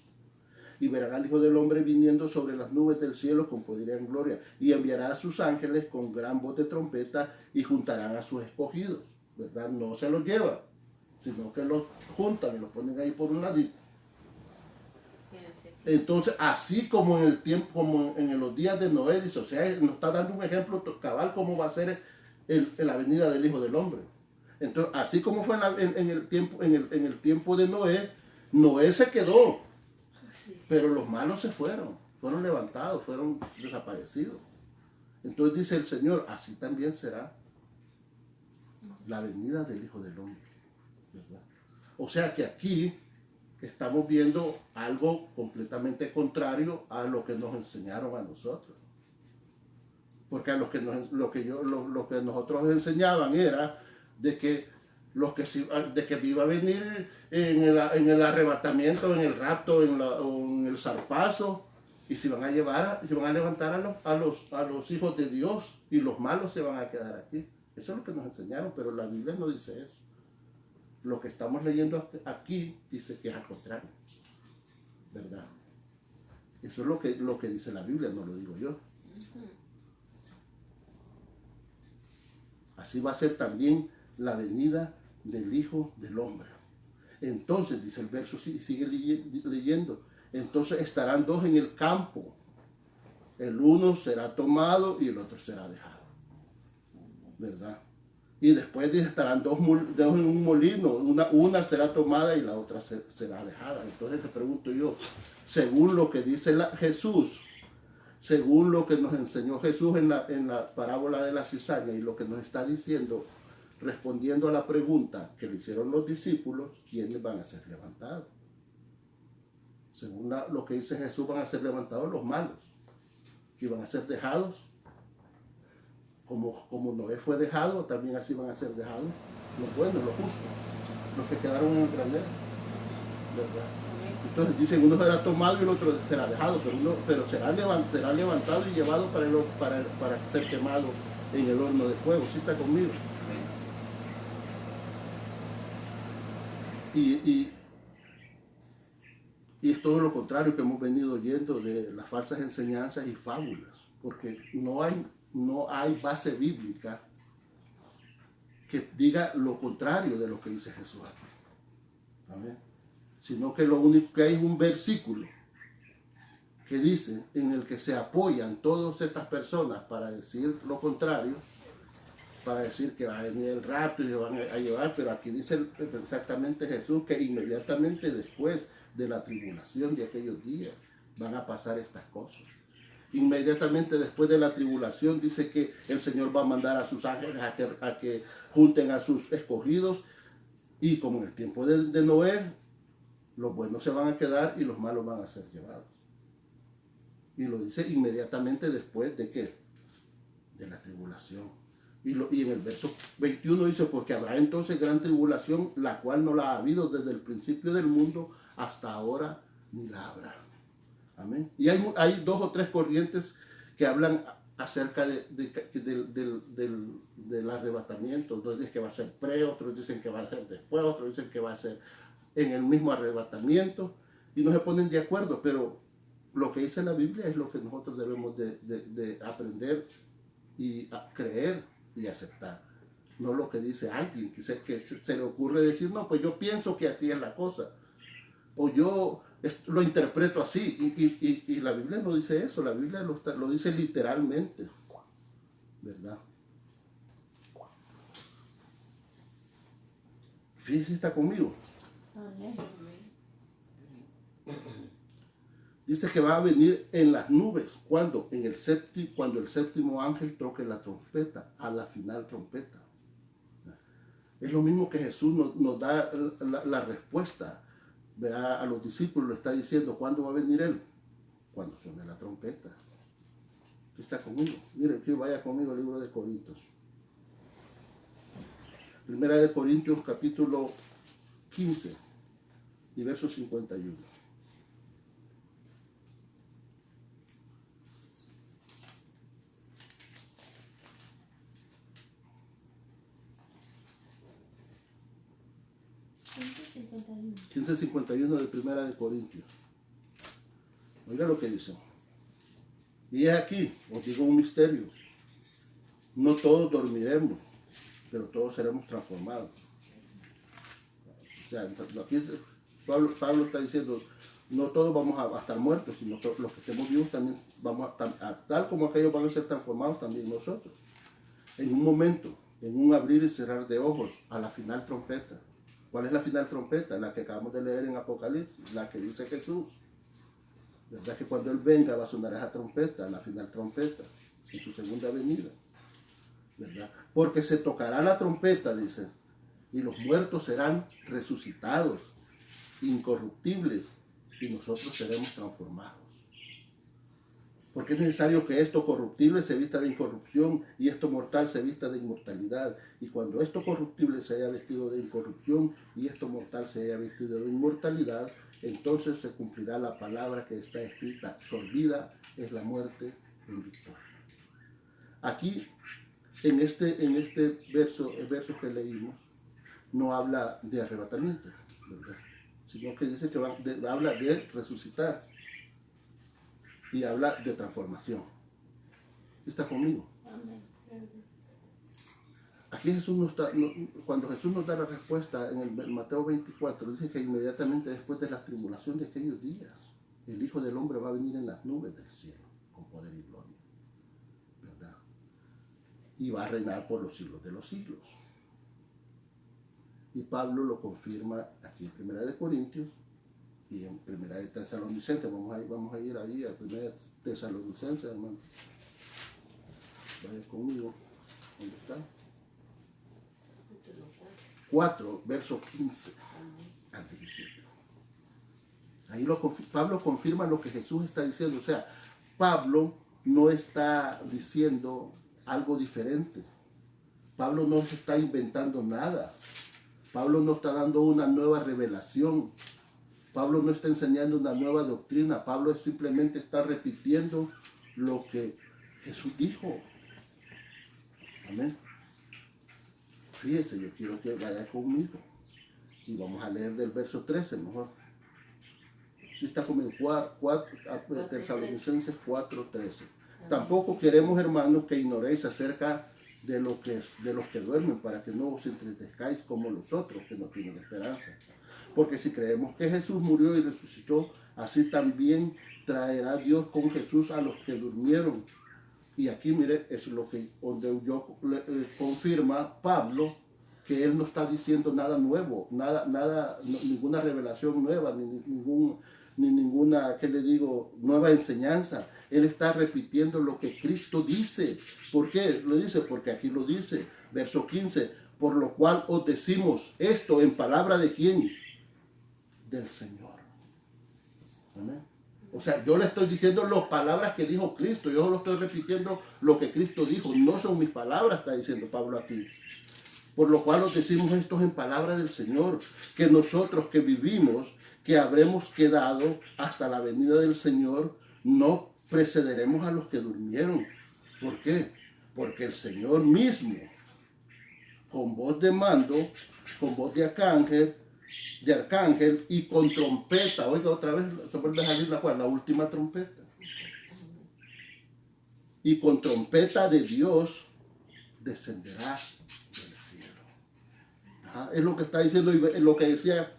Y verán al Hijo del Hombre viniendo sobre las nubes del cielo con poder y en gloria. Y enviará a sus ángeles con gran voz de trompeta y juntarán a sus escogidos, ¿verdad? No se los llevan, sino que los juntan y los ponen ahí por un ladito. Entonces, así como en el tiempo, como en los días de Noé, dice, o sea, nos está dando un ejemplo cabal cómo va a ser la venida del Hijo del Hombre. Entonces, así como fue en el tiempo de Noé, Noé se quedó, pero los malos se fueron levantados, fueron desaparecidos. Entonces dice el Señor, así también será la venida del Hijo del Hombre, ¿verdad? O sea que aquí estamos viendo algo completamente contrario a lo que nos enseñaron a nosotros. Porque a lo que nosotros enseñaban era de que iba a venir en el arrebatamiento, en el rapto, en el zarpazo, y se van a levantar a los hijos de Dios, y los malos se van a quedar aquí. Eso es lo que nos enseñaron, pero la Biblia no dice eso. Lo que estamos leyendo aquí dice que es al contrario, ¿verdad? Eso es lo que dice la Biblia, no lo digo yo. Así va a ser también la venida del Hijo del Hombre. Entonces, dice el verso, sigue leyendo, entonces estarán dos en el campo, el uno será tomado y el otro será dejado, ¿verdad? Y después dice, estarán dos en un molino, una será tomada y la otra será dejada. Entonces te pregunto yo, según lo que dice Jesús, según lo que nos enseñó Jesús en la parábola de la cizaña y lo que nos está diciendo, respondiendo a la pregunta que le hicieron los discípulos, ¿quiénes van a ser levantados? Según lo que dice Jesús, van a ser levantados los malos y van a ser dejados. Como Noé fue dejado, también así van a ser dejados los buenos, los justos, los que quedaron en el granero, ¿verdad? Entonces dicen, uno será tomado y el otro será dejado, pero será levantado y llevado para ser quemado en el horno de fuego. ¿Sí está conmigo? Y es todo lo contrario que hemos venido oyendo de las falsas enseñanzas y fábulas, porque no hay base bíblica que diga lo contrario de lo que dice Jesús aquí. Amén. Sino que lo único que hay es un versículo que dice, en el que se apoyan todas estas personas para decir lo contrario, para decir que va a venir el rapto y se van a llevar, pero aquí dice exactamente Jesús que inmediatamente después de la tribulación de aquellos días van a pasar estas cosas. Inmediatamente después de la tribulación dice que el Señor va a mandar a sus ángeles a que junten a sus escogidos, y como en el tiempo de Noé, los buenos se van a quedar y los malos van a ser llevados. Y lo dice inmediatamente después de ¿qué? De la tribulación. Y en el verso 21 dice, porque habrá entonces gran tribulación, la cual no la ha habido desde el principio del mundo hasta ahora, ni la habrá. Amén. Y hay dos o tres corrientes que hablan acerca del arrebatamiento. Otros dicen que va a ser otros dicen que va a ser después, otros dicen que va a ser en el mismo arrebatamiento, y no se ponen de acuerdo, pero lo que dice la Biblia es lo que nosotros debemos de aprender y creer y aceptar. No lo que dice alguien, que se le ocurre decir, no, pues yo pienso que así es la cosa, o yo lo interpreto así, y la Biblia no dice eso, la Biblia lo dice literalmente, ¿verdad? Fíjese, está conmigo. Amén. Dice que va a venir en las nubes, cuando el séptimo ángel toque la trompeta, a la final trompeta. Es lo mismo que Jesús nos da la respuesta, ¿verdad? A los discípulos le está diciendo, ¿cuándo va a venir Él? Cuando suene la trompeta. ¿Está conmigo? Miren, que vaya conmigo al libro de Corintios. Primera de Corintios, capítulo 15 y verso 51. 15:51. 15:51 de Primera de Corintios. Oiga lo que dice. Y es aquí, os digo un misterio. No todos dormiremos, pero todos seremos transformados. O sea, aquí Pablo está diciendo, no todos vamos a estar muertos, sino que los que estemos vivos también vamos tal como aquellos van a ser transformados, también nosotros. En un momento, en un abrir y cerrar de ojos, a la final trompeta. ¿Cuál es la final trompeta? La que acabamos de leer en Apocalipsis, la que dice Jesús. ¿Verdad que cuando Él venga va a sonar esa trompeta, la final trompeta, en su segunda venida? ¿Verdad? Porque se tocará la trompeta, dice, y los muertos serán resucitados, incorruptibles, y nosotros seremos transformados. Porque es necesario que esto corruptible se vista de incorrupción y esto mortal se vista de inmortalidad. Y cuando esto corruptible se haya vestido de incorrupción y esto mortal se haya vestido de inmortalidad, entonces se cumplirá la palabra que está escrita: sorbida es la muerte en victoria. Aquí, en este verso, el verso que leímos, no habla de arrebatamiento, ¿verdad? Sino que dice que habla de resucitar y habla de transformación. ¿Está conmigo? Amén. Aquí cuando Jesús nos da la respuesta en el Mateo 24, dice que inmediatamente después de la tribulación de aquellos días, el Hijo del Hombre va a venir en las nubes del cielo, con poder y gloria, ¿verdad? Y va a reinar por los siglos de los siglos. Y Pablo lo confirma aquí en Primera de Corintios y en Primera de Tesalonicenses. Vamos a ir ahí a Primera de Tesalonicenses, hermano. Vaya conmigo. ¿Dónde está? 4, verso 15 al 17. Ahí Pablo confirma lo que Jesús está diciendo. O sea, Pablo no está diciendo algo diferente. Pablo no se está inventando nada. Pablo no está dando una nueva revelación. Pablo no está enseñando una nueva doctrina. Pablo simplemente está repitiendo lo que Jesús dijo. Amén. Fíjese, yo quiero que vaya conmigo. Y vamos a leer del verso 13 mejor. Si está como en Tesalonicenses 4:13. Tampoco queremos, hermanos, que ignoréis acerca de los que duermen, para que no os entristezcáis como los otros que no tienen esperanza. Porque si creemos que Jesús murió y resucitó, así también traerá Dios con Jesús a los que durmieron. Y aquí, mire, es lo que donde yo confirma Pablo que él no está diciendo nada nuevo, ninguna revelación nueva, ni ninguna, ¿qué le digo?, nueva enseñanza. Él está repitiendo lo que Cristo dice. ¿Por qué lo dice? Porque aquí lo dice, verso 15, por lo cual os decimos esto en palabra de ¿quién? Del Señor. Amén. O sea, yo le estoy diciendo las palabras que dijo Cristo. Yo solo estoy repitiendo lo que Cristo dijo. No son mis palabras, está diciendo Pablo aquí. Por lo cual os decimos esto en palabra del Señor, que nosotros que vivimos, que habremos quedado hasta la venida del Señor, no precederemos a los que durmieron. ¿Por qué? Porque el Señor mismo, con voz de mando, con voz de arcángel y con trompeta, oiga otra vez, se vuelve a salir la última trompeta. Y con trompeta de Dios descenderá del cielo. Es lo que está diciendo, lo que decía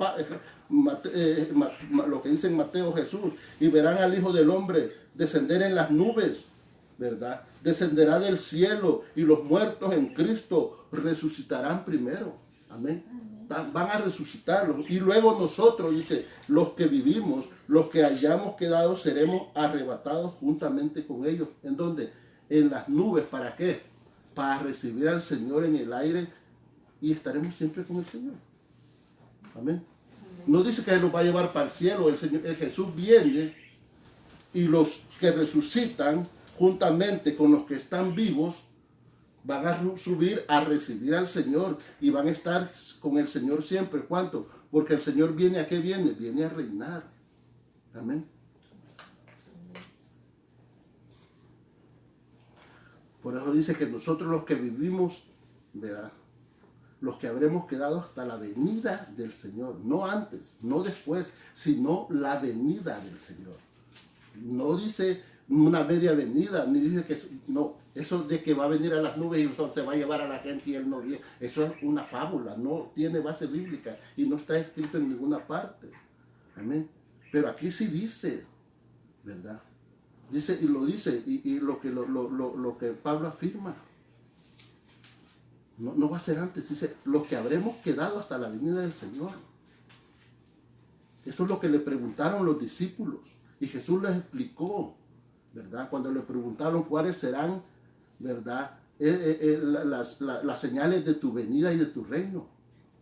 lo que dice en Mateo Jesús, y verán al Hijo del Hombre descender en las nubes, ¿verdad? Descenderá del cielo y los muertos en Cristo resucitarán primero. Amén. Van a resucitarlos y luego nosotros, dice, los que vivimos, los que hayamos quedado, seremos arrebatados juntamente con ellos. ¿En dónde? En las nubes. ¿Para qué? Para recibir al Señor en el aire y estaremos siempre con el Señor. Amén. No dice que Él nos va a llevar para el cielo. El Jesús viene y los que resucitan juntamente con los que están vivos van a subir a recibir al Señor y van a estar con el Señor siempre. ¿Cuánto? Porque el Señor viene, ¿a qué viene? Viene a reinar. Amén. Por eso dice que nosotros los que vivimos, ¿verdad?, los que habremos quedado hasta la venida del Señor, no antes, no después, sino la venida del Señor. No dice una media venida, ni dice que no, eso de que va a venir a las nubes y entonces va a llevar a la gente y él no viene, eso es una fábula, no tiene base bíblica y no está escrito en ninguna parte. Amén. Pero aquí sí dice, ¿verdad? Dice y lo dice, y lo que Pablo afirma. No va a ser antes, dice, los que habremos quedado hasta la venida del Señor. Eso es lo que le preguntaron los discípulos. Y Jesús les explicó, ¿verdad? Cuando le preguntaron cuáles serán, ¿verdad? Las señales de tu venida y de tu reino.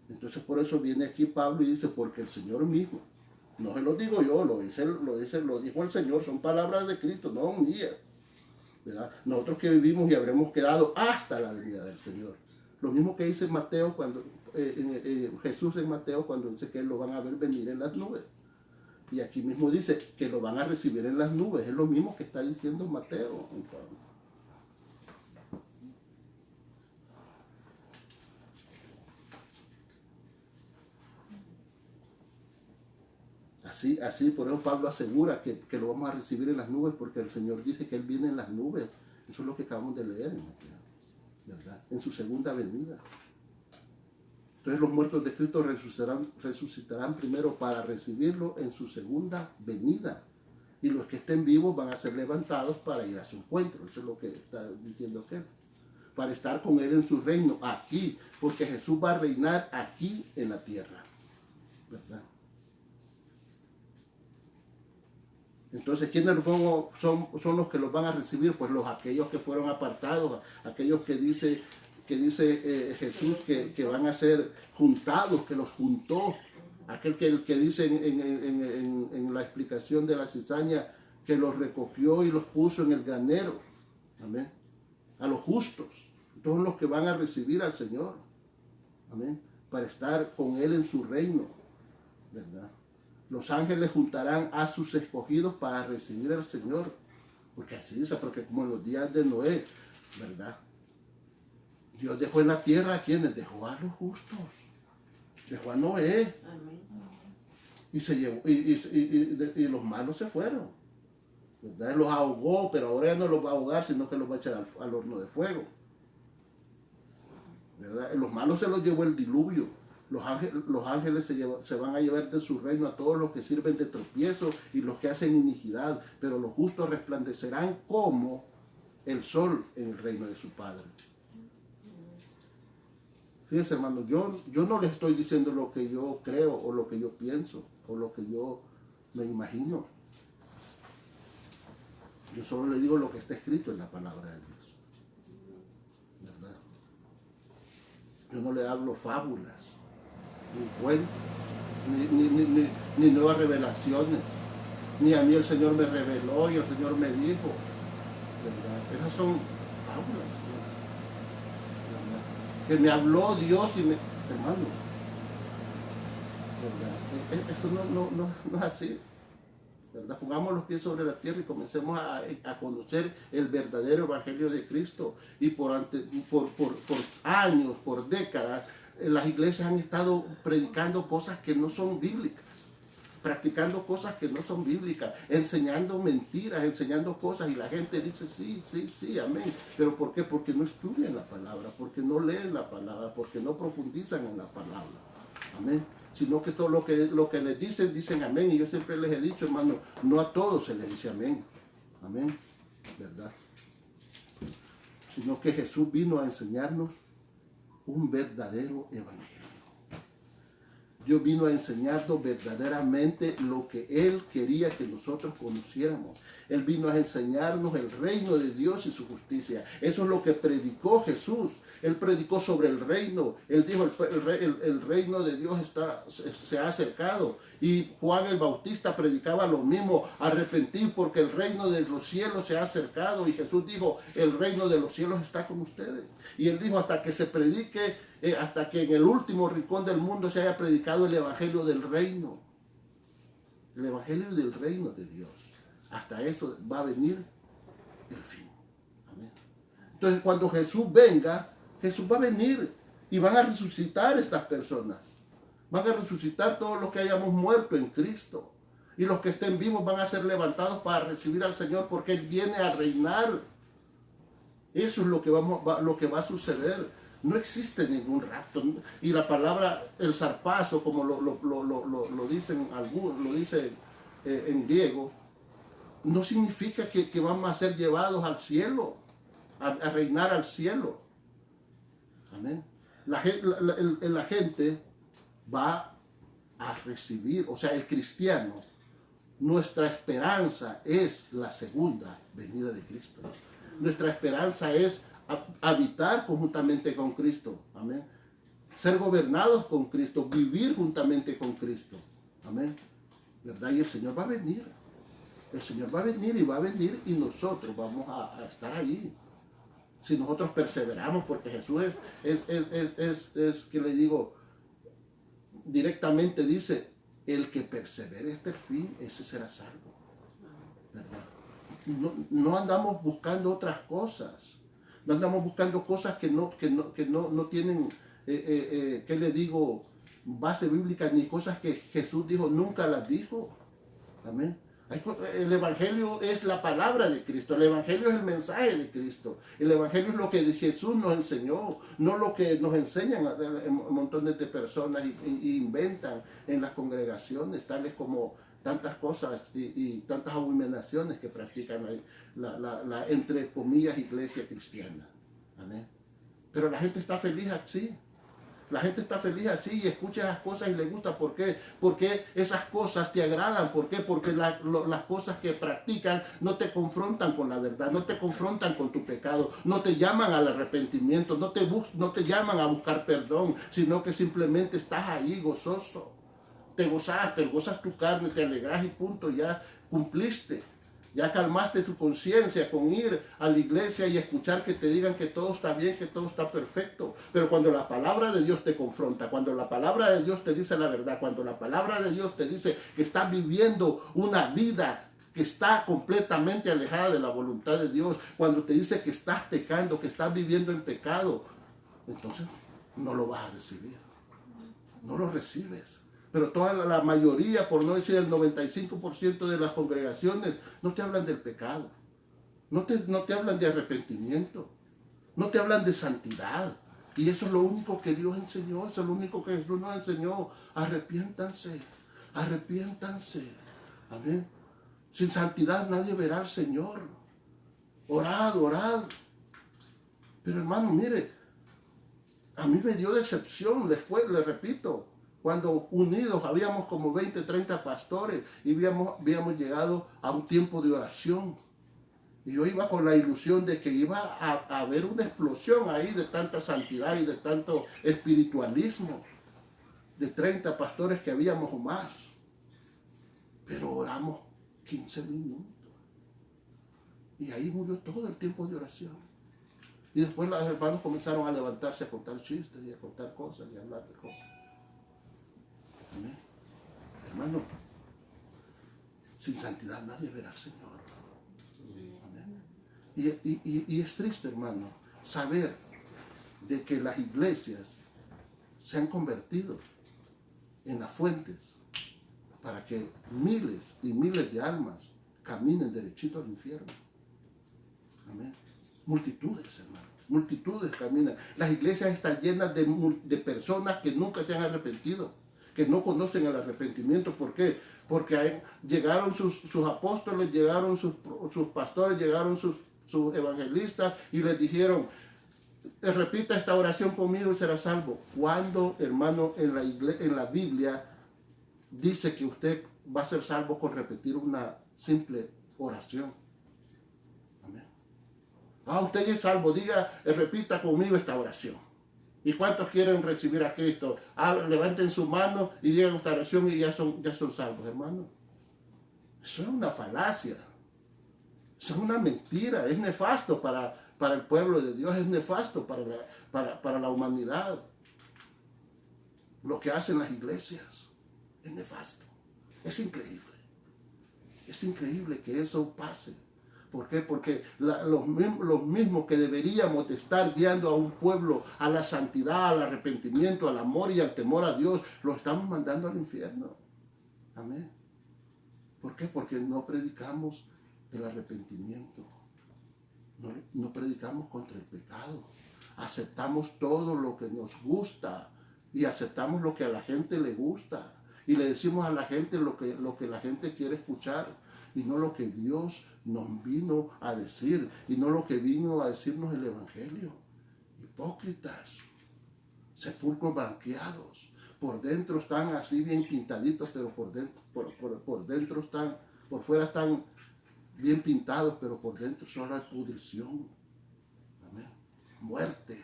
Entonces por eso viene aquí Pablo y dice, porque el Señor mismo, no se lo digo yo, lo dijo el Señor, son palabras de Cristo, no mías, ¿verdad? Nosotros que vivimos y habremos quedado hasta la venida del Señor. Lo mismo que dice Mateo cuando Jesús en Mateo cuando dice que lo van a ver venir en las nubes. Y aquí mismo dice que lo van a recibir en las nubes. Es lo mismo que está diciendo Mateo. Así, por eso Pablo asegura que lo vamos a recibir en las nubes, porque el Señor dice que Él viene en las nubes. Eso es lo que acabamos de leer, ¿verdad? En su segunda venida. Entonces los muertos de Cristo resucitarán primero para recibirlo en su segunda venida. Y los que estén vivos van a ser levantados para ir a su encuentro. Eso es lo que está diciendo aquel. Para estar con Él en su reino, aquí. Porque Jesús va a reinar aquí en la tierra. ¿Verdad? Entonces, ¿quiénes son los que los van a recibir? Pues aquellos que fueron apartados, aquellos que dice Jesús que van a ser juntados, que los juntó. Aquel que dice en la explicación de la cizaña que los recogió y los puso en el granero. Amén. A los justos. Todos los que van a recibir al Señor. Amén. Para estar con Él en su reino. ¿Verdad? Los ángeles juntarán a sus escogidos para recibir al Señor. Porque así dice, porque como en los días de Noé, ¿verdad? Dios dejó en la tierra a quienes dejó a los justos. Dejó a Noé. Amén. Y se llevó, y los malos se fueron. ¿Verdad? Los ahogó, pero ahora ya no los va a ahogar, sino que los va a echar al horno de fuego. ¿Verdad? Los malos se los llevó el diluvio. Los ángeles se van a llevar de su reino a todos los que sirven de tropiezo y los que hacen iniquidad, pero los justos resplandecerán como el sol en el reino de su Padre. Fíjense, hermano, yo no le estoy diciendo lo que yo creo o lo que yo pienso o lo que yo me imagino. Yo solo le digo lo que está escrito en la palabra de Dios. ¿Verdad? Yo no le hablo fábulas, ni cuentos, ni nuevas revelaciones. Ni a mí el Señor me reveló y el Señor me dijo. ¿Verdad? Esas son fábulas. ¿Verdad? Que me habló Dios y me... Hermano, ¿verdad? Eso no es así. ¿Verdad? Pongamos los pies sobre la tierra y comencemos a conocer el verdadero evangelio de Cristo. Y por años, por décadas, las iglesias han estado predicando cosas que no son bíblicas, practicando cosas que no son bíblicas, enseñando mentiras, enseñando cosas, y la gente dice sí, amén. ¿Pero por qué? Porque no estudian la palabra, porque no leen la palabra, porque no profundizan en la palabra. Amén. Sino que todo lo que les dicen amén. Y yo siempre les he dicho, hermano, no a todos se les dice amén. Amén. ¿Verdad? Sino que Jesús vino a enseñarnos un verdadero evangelio. Dios vino a enseñarnos verdaderamente lo que Él quería que nosotros conociéramos. Él vino a enseñarnos el reino de Dios y su justicia. Eso es lo que predicó Jesús. Él predicó sobre el reino. Él dijo, el reino de Dios se ha acercado. Y Juan el Bautista predicaba lo mismo, arrepentir porque el reino de los cielos se ha acercado. Y Jesús dijo, el reino de los cielos está con ustedes. Y Él dijo, hasta que se predique, hasta que en el último rincón del mundo se haya predicado el evangelio del reino. El evangelio del reino de Dios. Hasta eso va a venir el fin. Amén. Entonces cuando Jesús venga, Jesús va a venir Y van a resucitar estas personas. Van a resucitar todos los que hayamos muerto en Cristo. Y los que estén vivos van a ser levantados para recibir al Señor porque Él viene a reinar. Eso es lo que va a suceder. No existe ningún rapto. Y la palabra, el zarpazo, como lo dicen algunos, lo dice en griego, no significa que vamos a ser llevados al cielo, a reinar al cielo. Amén. La gente va a recibir, o sea, el cristiano, nuestra esperanza es la segunda venida de Cristo. Nuestra esperanza es habitar conjuntamente con Cristo. Amén. Ser gobernados con Cristo, vivir juntamente con Cristo. Amén. ¿Verdad? Y el Señor va a venir. El Señor va a venir y va a venir y nosotros vamos a estar ahí. Si nosotros perseveramos, porque Jesús que le digo, directamente dice, el que persevere hasta el fin, ese será salvo. ¿Verdad? No andamos buscando otras cosas. No andamos buscando cosas que no tienen, ¿qué le digo? Base bíblica, ni cosas que Jesús dijo, nunca las dijo. Amén. El Evangelio es la palabra de Cristo. El Evangelio es el mensaje de Cristo. El Evangelio es lo que Jesús nos enseñó, no lo que nos enseñan montones de personas y inventan en las congregaciones, tales como tantas cosas y tantas abominaciones que practican la entre comillas, iglesia cristiana. Amén. Pero la gente está feliz así. La gente está feliz así y escucha esas cosas y le gusta. ¿Por qué? Porque esas cosas te agradan. ¿Por qué? Porque las cosas que practican no te confrontan con la verdad, no te confrontan con tu pecado, no te llaman al arrepentimiento, no te llaman a buscar perdón, sino que simplemente estás ahí gozoso. Te gozas tu carne, te alegras y punto, ya cumpliste. Ya calmaste tu conciencia con ir a la iglesia y escuchar que te digan que todo está bien, que todo está perfecto. Pero cuando la palabra de Dios te confronta, cuando la palabra de Dios te dice la verdad, cuando la palabra de Dios te dice que estás viviendo una vida que está completamente alejada de la voluntad de Dios, cuando te dice que estás pecando, que estás viviendo en pecado, entonces no lo vas a recibir. No lo recibes. Pero toda la mayoría, por no decir el 95% de las congregaciones, no te hablan del pecado. No te hablan de arrepentimiento. No te hablan de santidad. Y eso es lo único que Dios enseñó. Eso es lo único que Jesús nos enseñó. Arrepiéntanse. Arrepiéntanse. Amén. Sin santidad nadie verá al Señor. Orad, orad. Pero hermano, mire, a mí me dio decepción, les repito. Cuando unidos habíamos como 20, 30 pastores y habíamos llegado a un tiempo de oración. Y yo iba con la ilusión de que iba a haber una explosión ahí de tanta santidad y de tanto espiritualismo. De 30 pastores que habíamos o más. Pero oramos 15 minutos. Y ahí murió todo el tiempo de oración. Y después los hermanos comenzaron a levantarse a contar chistes y a contar cosas y a hablar de cosas. Amén. Hermano, sin santidad nadie verá al Señor. Amén. Y es triste, hermano, saber de que las iglesias se han convertido en las fuentes para que miles y miles de almas caminen derechito al infierno. Amén. Multitudes, hermano. Multitudes caminan. Las iglesias están llenas de personas que nunca se han arrepentido, que no conocen el arrepentimiento. ¿Por qué? Porque llegaron sus apóstoles, llegaron sus pastores, llegaron sus evangelistas y les dijeron, repita esta oración conmigo y será salvo. Cuando, hermano, en la Biblia dice que usted va a ser salvo con repetir una simple oración. Amén. Usted es salvo, repita conmigo esta oración. ¿Y cuántos quieren recibir a Cristo? Levanten su mano y digan esta oración y ya son salvos, hermano. Eso es una falacia. Eso es una mentira. Es nefasto para el pueblo de Dios. Es nefasto para la humanidad. Lo que hacen las iglesias es nefasto. Es increíble. Es increíble que eso pase. ¿Por qué? Porque los mismos que deberíamos de estar guiando a un pueblo a la santidad, al arrepentimiento, al amor y al temor a Dios, lo estamos mandando al infierno. Amén. ¿Por qué? Porque no predicamos el arrepentimiento. No predicamos contra el pecado. Aceptamos todo lo que nos gusta y aceptamos lo que a la gente le gusta. Y le decimos a la gente lo que la gente quiere escuchar y no lo que Dios nos vino a decir y no lo que vino a decirnos el Evangelio. Hipócritas, sepulcros blanqueados, por dentro están así bien pintaditos, pero por dentro están, por fuera están bien pintados, pero por dentro solo hay pudrición. Amén. Muerte,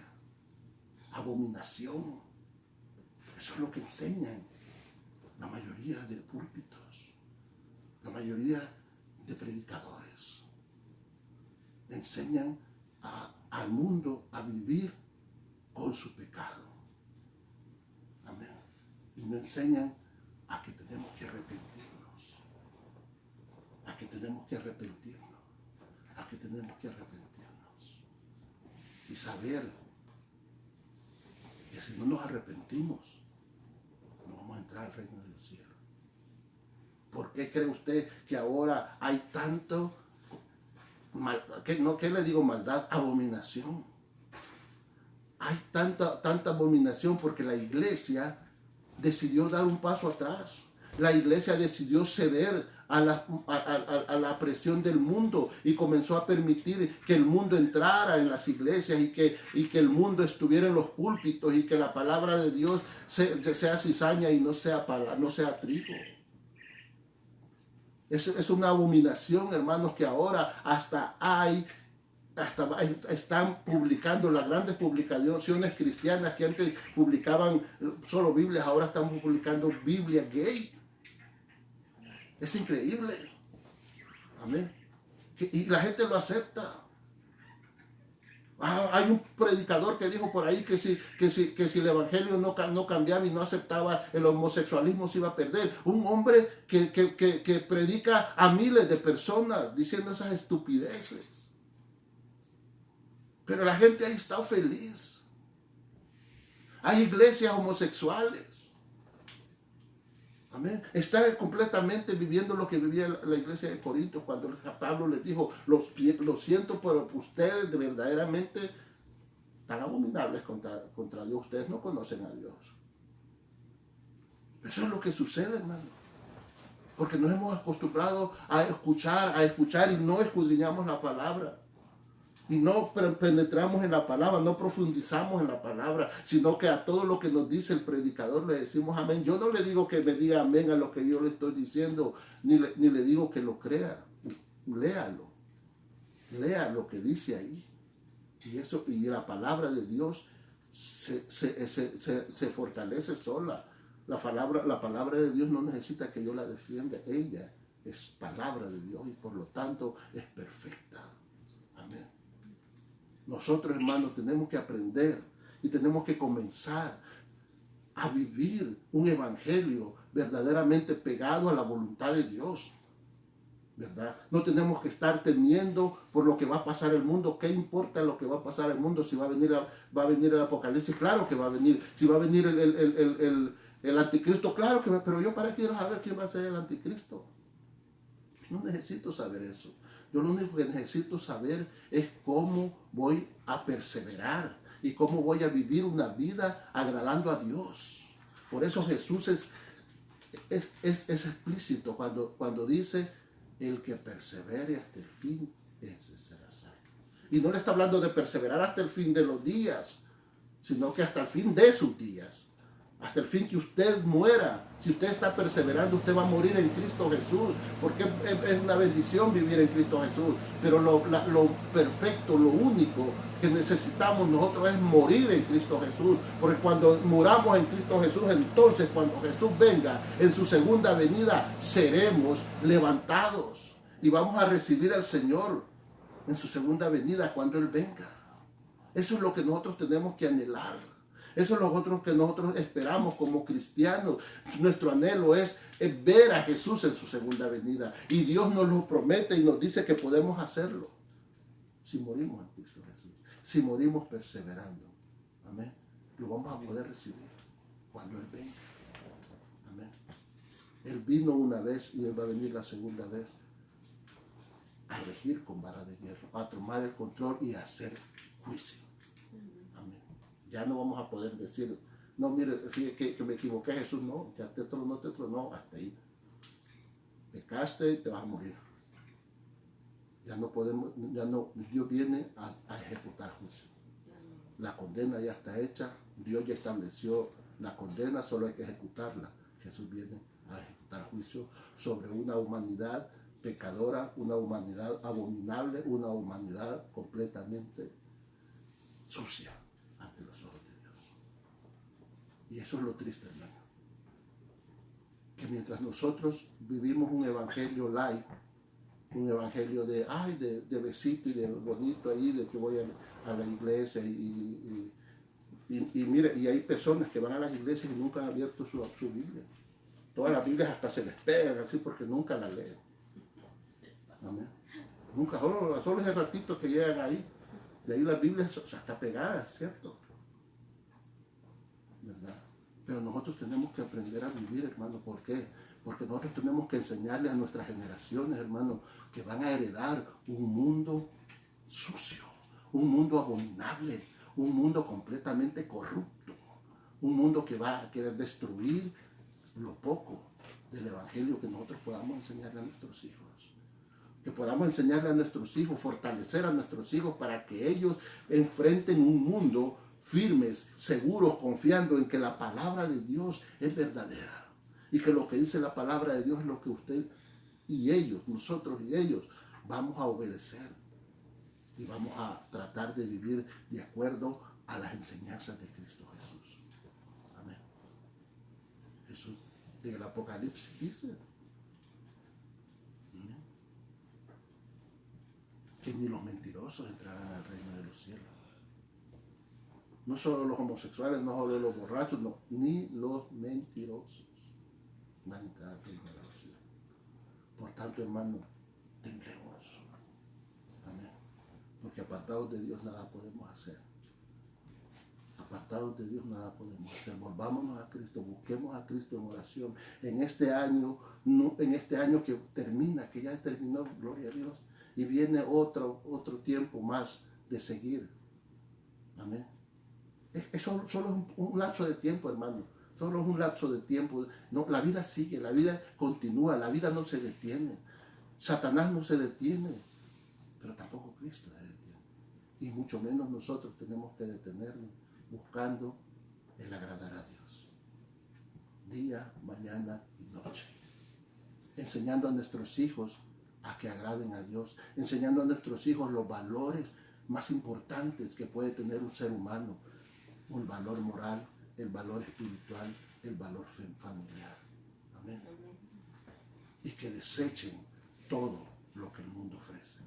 abominación. Eso es lo que enseñan la mayoría de púlpitos, la mayoría de predicadores. Enseñan al mundo a vivir con su pecado. Amén. Y no enseñan a que tenemos que arrepentirnos, a que tenemos que arrepentirnos, a que tenemos que arrepentirnos. Y saber que si no nos arrepentimos, no vamos a entrar al reino de los cielos. ¿Por qué cree usted que ahora hay tanto, ¿qué le digo maldad? Abominación. Hay tanta abominación porque la iglesia decidió dar un paso atrás. La iglesia decidió ceder a la presión del mundo y comenzó a permitir que el mundo entrara en las iglesias y que el mundo estuviera en los púlpitos y que la palabra de Dios sea cizaña y no sea trigo. Es una abominación, hermanos, que ahora están publicando las grandes publicaciones cristianas que antes publicaban solo Biblias, ahora están publicando Biblia gay. Es increíble. Amén. Y la gente lo acepta. Hay un predicador que dijo por ahí que si el evangelio no cambiaba y no aceptaba el homosexualismo se iba a perder. Un hombre que predica a miles de personas diciendo esas estupideces. Pero la gente ahí está feliz. Hay iglesias homosexuales. Amén. Está completamente viviendo lo que vivía la iglesia de Corinto cuando Pablo les dijo, lo siento, pero ustedes verdaderamente tan abominables contra Dios. Ustedes no conocen a Dios. Eso es lo que sucede, hermano. Porque nos hemos acostumbrado a escuchar y no escudriñamos la palabra. Y no penetramos en la palabra, no profundizamos en la palabra, sino que a todo lo que nos dice el predicador le decimos amén. Yo no le digo que me diga amén a lo que yo le estoy diciendo, ni le digo que lo crea. Léalo. Lea lo que dice ahí. Y la palabra de Dios se fortalece sola. La palabra de Dios no necesita que yo la defienda. Ella es palabra de Dios y por lo tanto es perfecta. Amén. Nosotros, hermanos, tenemos que aprender y tenemos que comenzar a vivir un evangelio verdaderamente pegado a la voluntad de Dios, ¿verdad? No tenemos que estar temiendo por lo que va a pasar el mundo. ¿Qué importa lo que va a pasar el mundo? Si va a venir el Apocalipsis, claro que va a venir. Si va a venir el anticristo, claro que va. Pero yo para qué quiero saber quién va a ser el anticristo. No necesito saber eso. Yo lo único que necesito saber es cómo voy a perseverar y cómo voy a vivir una vida agradando a Dios. Por eso Jesús es explícito cuando dice, el que persevere hasta el fin, ese será salvo. Y no le está hablando de perseverar hasta el fin de los días, sino que hasta el fin de sus días. Hasta el fin que usted muera. Si usted está perseverando, usted va a morir en Cristo Jesús. Porque es una bendición vivir en Cristo Jesús. Pero lo perfecto, lo único que necesitamos nosotros es morir en Cristo Jesús. Porque cuando muramos en Cristo Jesús, entonces cuando Jesús venga en su segunda venida, seremos levantados. Y vamos a recibir al Señor en su segunda venida cuando Él venga. Eso es lo que nosotros tenemos que anhelar. Eso es lo que nosotros esperamos como cristianos. Nuestro anhelo es ver a Jesús en su segunda venida. Y Dios nos lo promete y nos dice que podemos hacerlo. Si morimos en Cristo Jesús. Si morimos perseverando. Amén. Lo vamos a poder recibir cuando Él venga. Amén. Él vino una vez y Él va a venir la segunda vez a regir con vara de hierro, a tomar el control y a hacer juicio. Amén. Ya no vamos a poder decir, no, mire, fíjate que me equivoqué, Jesús, no, ya te tronó, hasta ahí. Pecaste y te vas a morir. Ya no podemos, ya no, Dios viene a ejecutar juicio. La condena ya está hecha, Dios ya estableció la condena, solo hay que ejecutarla. Jesús viene a ejecutar juicio sobre una humanidad pecadora, una humanidad abominable, una humanidad completamente sucia ante los ojos de Dios. Y eso es lo triste, hermano. Que mientras nosotros vivimos un evangelio light, un evangelio de besito y de bonito ahí, de que voy a la iglesia y mire, y hay personas que van a las iglesias y nunca han abierto su Biblia. Todas las Biblias hasta se les pegan así porque nunca la leen. Amén. Nunca, solo ese ratito que llegan ahí. De ahí las Biblias está pegadas, ¿cierto? ¿Verdad? Pero nosotros tenemos que aprender a vivir, hermano. ¿Por qué? Porque nosotros tenemos que enseñarle a nuestras generaciones, hermano, que van a heredar un mundo sucio, un mundo abominable, un mundo completamente corrupto, un mundo que va a querer destruir lo poco del evangelio que nosotros podamos enseñarle a nuestros hijos. Que podamos enseñarle a nuestros hijos, fortalecer a nuestros hijos para que ellos enfrenten un mundo firmes, seguros, confiando en que la palabra de Dios es verdadera. Y que lo que dice la palabra de Dios es lo que usted y ellos, nosotros y ellos, vamos a obedecer. Y vamos a tratar de vivir de acuerdo a las enseñanzas de Cristo Jesús. Amén. Jesús en el Apocalipsis dice que ni los mentirosos entrarán al reino de los cielos. No solo los homosexuales, no solo los borrachos, no, ni los mentirosos van a entrar al reino de los cielos. Por tanto, hermano, temblemos. Amén. Porque apartados de Dios nada podemos hacer. Apartados de Dios nada podemos hacer. Volvámonos a Cristo, busquemos a Cristo en oración. En este año, en este año que termina, que ya terminó, gloria a Dios, y viene otro tiempo más de seguir. Amén. Eso solo es un lapso de tiempo, hermano. Solo es un lapso de tiempo. No, la vida sigue, la vida continúa, la vida no se detiene. Satanás no se detiene, pero tampoco Cristo se detiene. Y mucho menos nosotros tenemos que detenernos buscando el agradar a Dios. Día, mañana y noche. Enseñando a nuestros hijos a que agraden a Dios. Enseñando a nuestros hijos los valores más importantes que puede tener un ser humano. El valor moral, el valor espiritual, el valor familiar. Amén. Y que desechen todo lo que el mundo ofrece.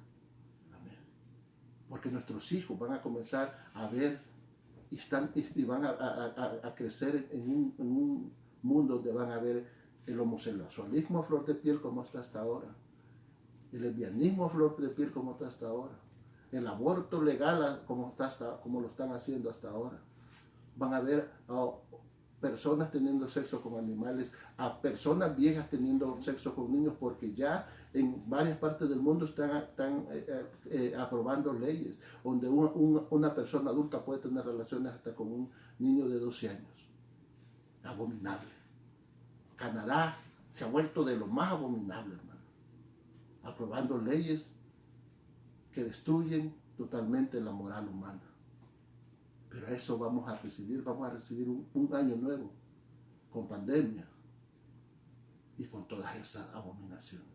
Amén. Porque nuestros hijos van a comenzar a ver y van a crecer en un mundo donde van a ver el homosexualismo a flor de piel como está hasta ahora, el lesbianismo a flor de piel como está hasta ahora, el aborto legal como lo están haciendo hasta ahora. Van a ver a personas teniendo sexo con animales, a personas viejas teniendo sexo con niños, porque ya en varias partes del mundo están aprobando leyes donde una persona adulta puede tener relaciones hasta con un niño de 12 años. Abominable. Canadá se ha vuelto de lo más abominable, hermano. Aprobando leyes que destruyen totalmente la moral humana. Pero eso vamos a recibir un año nuevo, con pandemia y con todas esas abominaciones.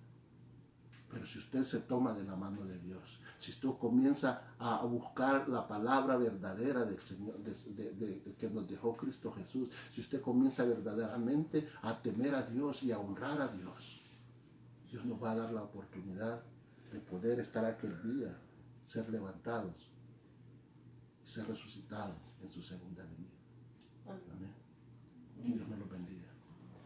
Pero si usted se toma de la mano de Dios, si usted comienza a buscar la palabra verdadera del Señor, que nos dejó Cristo Jesús, si usted comienza verdaderamente a temer a Dios y a honrar a Dios, Dios nos va a dar la oportunidad de poder estar aquel día, ser levantados, ser resucitados en su segunda venida. Amén. Y Dios me los bendiga.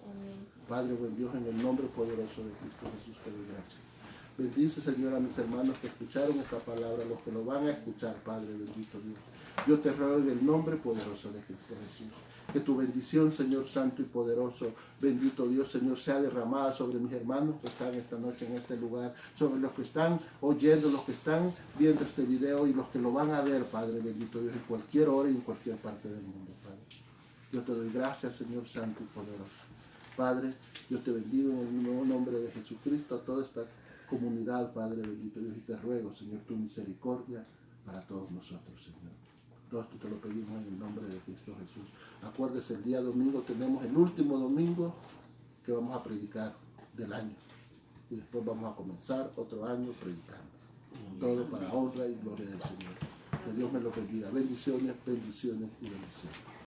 Amén. Padre, buen Dios, en el nombre poderoso de Cristo Jesús te doy gracias. Bendice, Señor, a mis hermanos que escucharon esta palabra, los que lo van a escuchar, Padre, bendito Dios. Yo te ruego en el nombre poderoso de Cristo Jesús, que tu bendición, Señor santo y poderoso, bendito Dios, Señor, sea derramada sobre mis hermanos que están esta noche en este lugar, sobre los que están oyendo, los que están viendo este video y los que lo van a ver, Padre, bendito Dios, en cualquier hora y en cualquier parte del mundo, Padre. Yo te doy gracias, Señor santo y poderoso. Padre, yo te bendigo en el nuevo nombre de Jesucristo a toda esta comunidad, Padre bendito Dios, y te ruego, Señor, tu misericordia para todos nosotros, Señor. Todo esto te lo pedimos en el nombre de Cristo Jesús. Acuérdese, el día domingo tenemos el último domingo que vamos a predicar del año. Y después vamos a comenzar otro año predicando. Todo para honra y gloria del Señor. Que Dios me lo bendiga. Bendiciones, bendiciones y bendiciones.